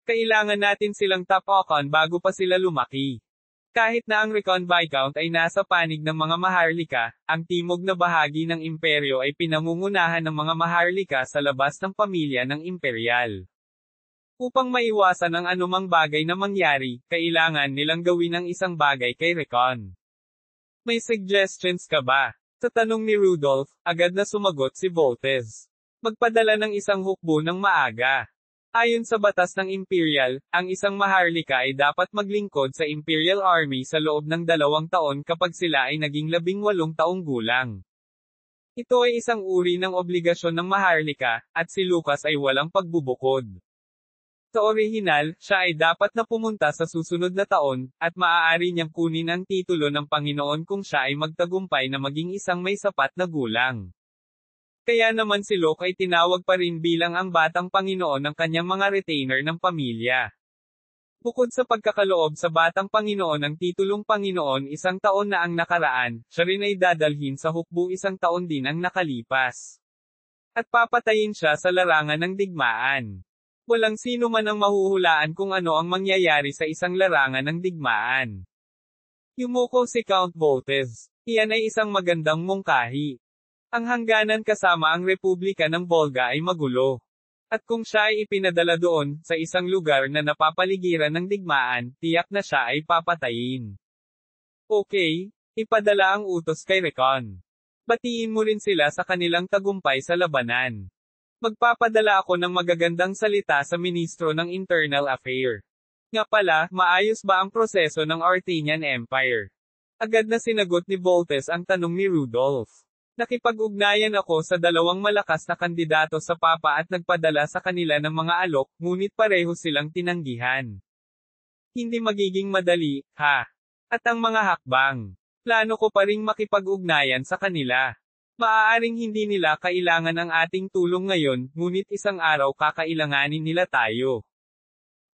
Kailangan natin silang tapakan bago pa sila lumaki. Kahit na ang Recon Viscount ay nasa panig ng mga Maharlika, ang timog na bahagi ng imperyo ay pinangungunahan ng mga Maharlika sa labas ng pamilya ng imperial. Upang maiwasan ang anumang bagay na mangyari, kailangan nilang gawin ang isang bagay kay Recon. May suggestions ka ba? Sa tanong ni Rudolph, agad na sumagot si Voltes. Magpadala ng isang hukbo ng maaga. Ayon sa batas ng Imperial, ang isang Maharlika ay dapat maglingkod sa Imperial Army sa loob ng 2 taon kapag sila ay naging 18 taong gulang. Ito ay isang uri ng obligasyon ng Maharlika, at si Lucas ay walang pagbubukod. Sa orihinal, siya ay dapat na pumunta sa susunod na taon, at maaari niyang kunin ang titulo ng Panginoon kung siya ay magtagumpay na maging isang may sapat na gulang. Kaya naman si Locke ay tinawag pa rin bilang ang batang Panginoon ng kanyang mga retainer ng pamilya. Bukod sa pagkakaloob sa batang Panginoon ng titulong Panginoon 1 taon na ang nakaraan, siya rin ay dadalhin sa hukbo 1 taon din ang nakalipas. At papatayin siya sa larangan ng digmaan. Walang sino man ang mahuhulaan kung ano ang mangyayari sa isang larangan ng digmaan. Yumuko si Count Voltes. Iyan ay isang magandang mungkahi. Ang hangganan kasama ang Republika ng Volga ay magulo. At kung siya ay ipinadala doon, sa isang lugar na napapaligiran ng digmaan, tiyak na siya ay papatayin. Okay, ipadala ang utos kay Recon. Batiin mo rin sila sa kanilang tagumpay sa labanan. Magpapadala ako ng magagandang salita sa Ministro ng Internal Affairs. Nga pala, maayos ba ang proseso ng Artenian Empire? Agad na sinagot ni Voltes ang tanong ni Rudolph. Nakipag-ugnayan ako sa 2 malakas na kandidato sa papa at nagpadala sa kanila ng mga alok, ngunit pareho silang tinanggihan. Hindi magiging madali, ha? At ang mga hakbang. Plano ko pa ring makipag-ugnayan sa kanila. Maaaring hindi nila kailangan ang ating tulong ngayon, ngunit isang araw kakailanganin nila tayo.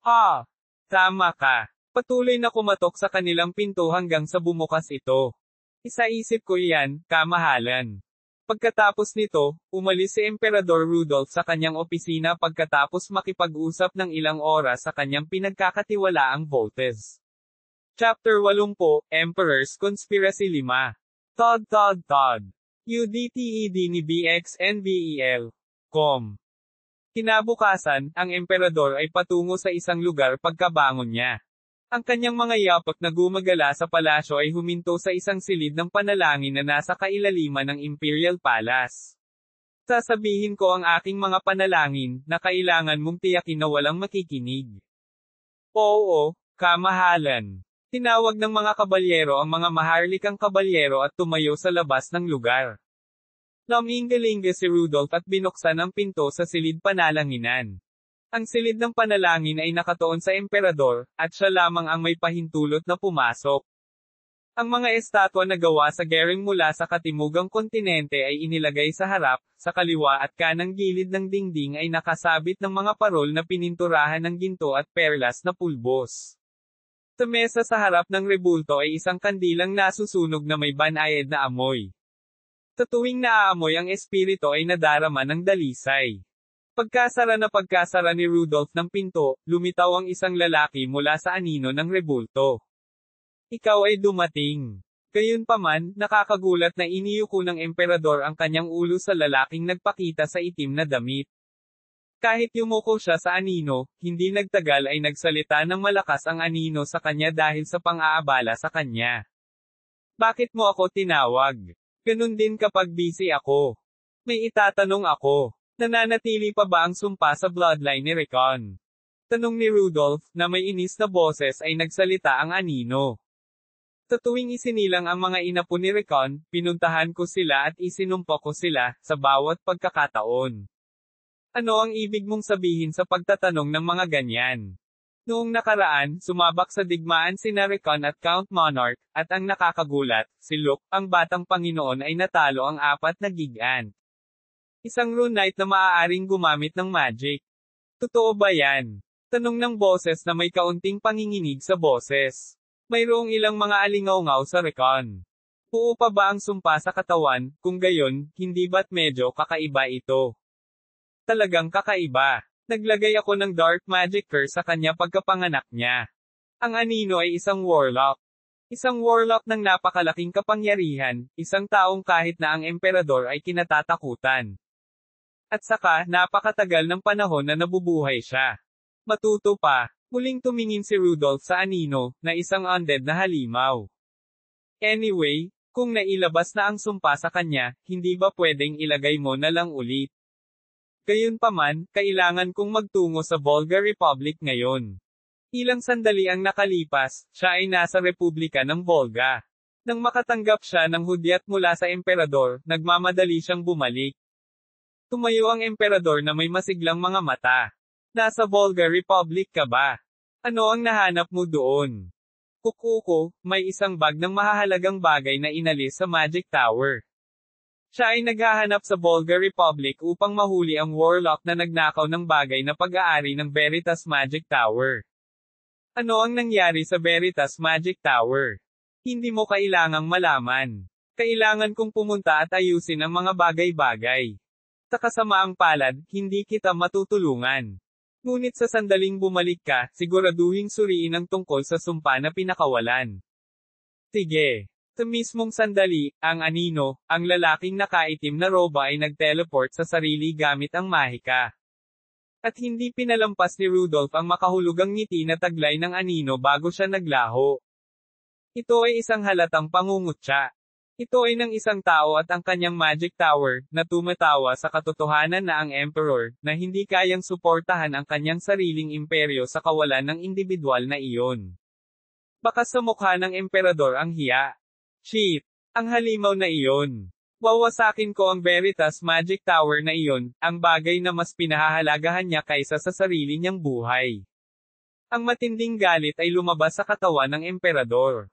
Ha! Tama ka. Patuloy na kumatok sa kanilang pinto hanggang sa bumukas ito. Isaisip ko iyan, kamahalan. Pagkatapos nito, umalis si Emperador Rudolph sa kanyang opisina pagkatapos makipag-usap ng ilang oras sa kanyang pinagkakatiwalaang Voltes. Chapter 80, Emperor's Conspiracy 5. Todd. UDTED ni BXNBEL. Kinabukasan, ang emperador ay patungo sa isang lugar pagkabangon niya. Ang kanyang mga yapak na gumagala sa palasyo ay huminto sa isang silid ng panalangin na nasa kailaliman ng Imperial Palace. Sasabihin ko ang aking mga panalangin, na kailangan mong tiyakin na walang makikinig. Oo, kamahalan. Tinawag ng mga kabalyero ang mga maharlikang kabalyero at tumayo sa labas ng lugar. Lumingalinga si Rudolph at binuksan ang pinto sa silid panalanginan. Ang silid ng panalangin ay nakatuon sa emperador, at siya lamang ang may pahintulot na pumasok. Ang mga estatwa na gawa sa gering mula sa katimugang kontinente ay inilagay sa harap, sa kaliwa at kanang gilid ng dingding ay nakasabit ng mga parol na pininturahan ng ginto at perlas na pulbos. Sa mesa sa harap ng rebulto ay isang kandilang nasusunog na may banayad na amoy. Sa tuwing naaamoy ang espiritu ay nadarama ng dalisay. Pagkasara ni Rudolph ng pinto, lumitaw ang isang lalaki mula sa anino ng rebulto. Ikaw ay dumating. Gayunpaman, nakakagulat na iniyuko ng emperador ang kanyang ulo sa lalaking nagpakita sa itim na damit. Kahit yumuko siya sa anino, hindi nagtagal ay nagsalita ng malakas ang anino sa kanya dahil sa pang-aabala sa kanya. Bakit mo ako tinawag? Ganun din kapag busy ako. May itatanong ako. Nananatili pa ba ang sumpa sa bloodline ni Rickon? Tanong ni Rudolph, na may inis na boses ay nagsalita ang anino. Sa tuwing isinilang ang mga inapo ni Rickon, pinuntahan ko sila at isinumpa ko sila, sa bawat pagkakataon. Ano ang ibig mong sabihin sa pagtatanong ng mga ganyan? Noong nakaraan, sumabak sa digmaan sina Rickon at Count Monarch, at ang nakakagulat, si Luke, ang batang Panginoon ay natalo ang 4 na gigant. Isang rune knight na maaaring gumamit ng magic. Totoo ba yan? Tanong ng boses na may kaunting panginginig sa boses. Mayroong ilang mga alingaw-ngaw sa Rickon. Buo pa ba ang sumpa sa katawan, kung gayon, hindi ba't medyo kakaiba ito? Talagang kakaiba. Naglagay ako ng dark magic curse sa kanya pagkapanganak niya. Ang anino ay isang warlock. Isang warlock ng napakalaking kapangyarihan, isang taong kahit na ang emperador ay kinatatakutan. At saka, napakatagal ng panahon na nabubuhay siya. Matuto pa. Muling tumingin si Rudolph sa anino, na isang undead na halimaw. Anyway, kung nailabas na ang sumpa sa kanya, hindi ba pwedeng ilagay mo na lang ulit? Gayunpaman, kailangan kong magtungo sa Volga Republic ngayon. Ilang sandali ang nakalipas, siya ay nasa Republika ng Volga. Nang makatanggap siya ng hudyat mula sa emperador, nagmamadali siyang bumalik. Tumayo ang emperador na may masiglang mga mata. Nasa Volga Republic ka ba? Ano ang nahanap mo doon? Kukuko, may isang bag ng mahahalagang bagay na inalis sa Magic Tower. Siya ay naghahanap sa Volga Republic upang mahuli ang warlock na nagnakaw ng bagay na pag-aari ng Veritas Magic Tower. Ano ang nangyari sa Veritas Magic Tower? Hindi mo kailangang malaman. Kailangan kong pumunta at ayusin ang mga bagay-bagay. Sa kasamaang palad, hindi kita matutulungan. Ngunit sa sandaling bumalik ka, siguraduhing suriin ang tungkol sa sumpa na pinakawalan. Sige. Sa mismong sandali, ang anino, ang lalaking nakaitim na roba ay nag-teleport sa sarili gamit ang mahika. At hindi pinalampas ni Rudolph ang makahulugang ngiti na taglay ng anino bago siya naglaho. Ito ay isang halatang pangungutya. Ito ay ng isang tao at ang kanyang Magic Tower, na tumatawa sa katotohanan na ang Emperor, na hindi kayang suportahan ang kanyang sariling imperyo sa kawalan ng individual na iyon. Baka sa mukha ng Emperador ang hiya. Shit! Ang halimaw na iyon. Wawasakin ko ang Veritas Magic Tower na iyon, ang bagay na mas pinahahalagahan niya kaysa sa sarili niyang buhay. Ang matinding galit ay lumabas sa katawan ng Emperador.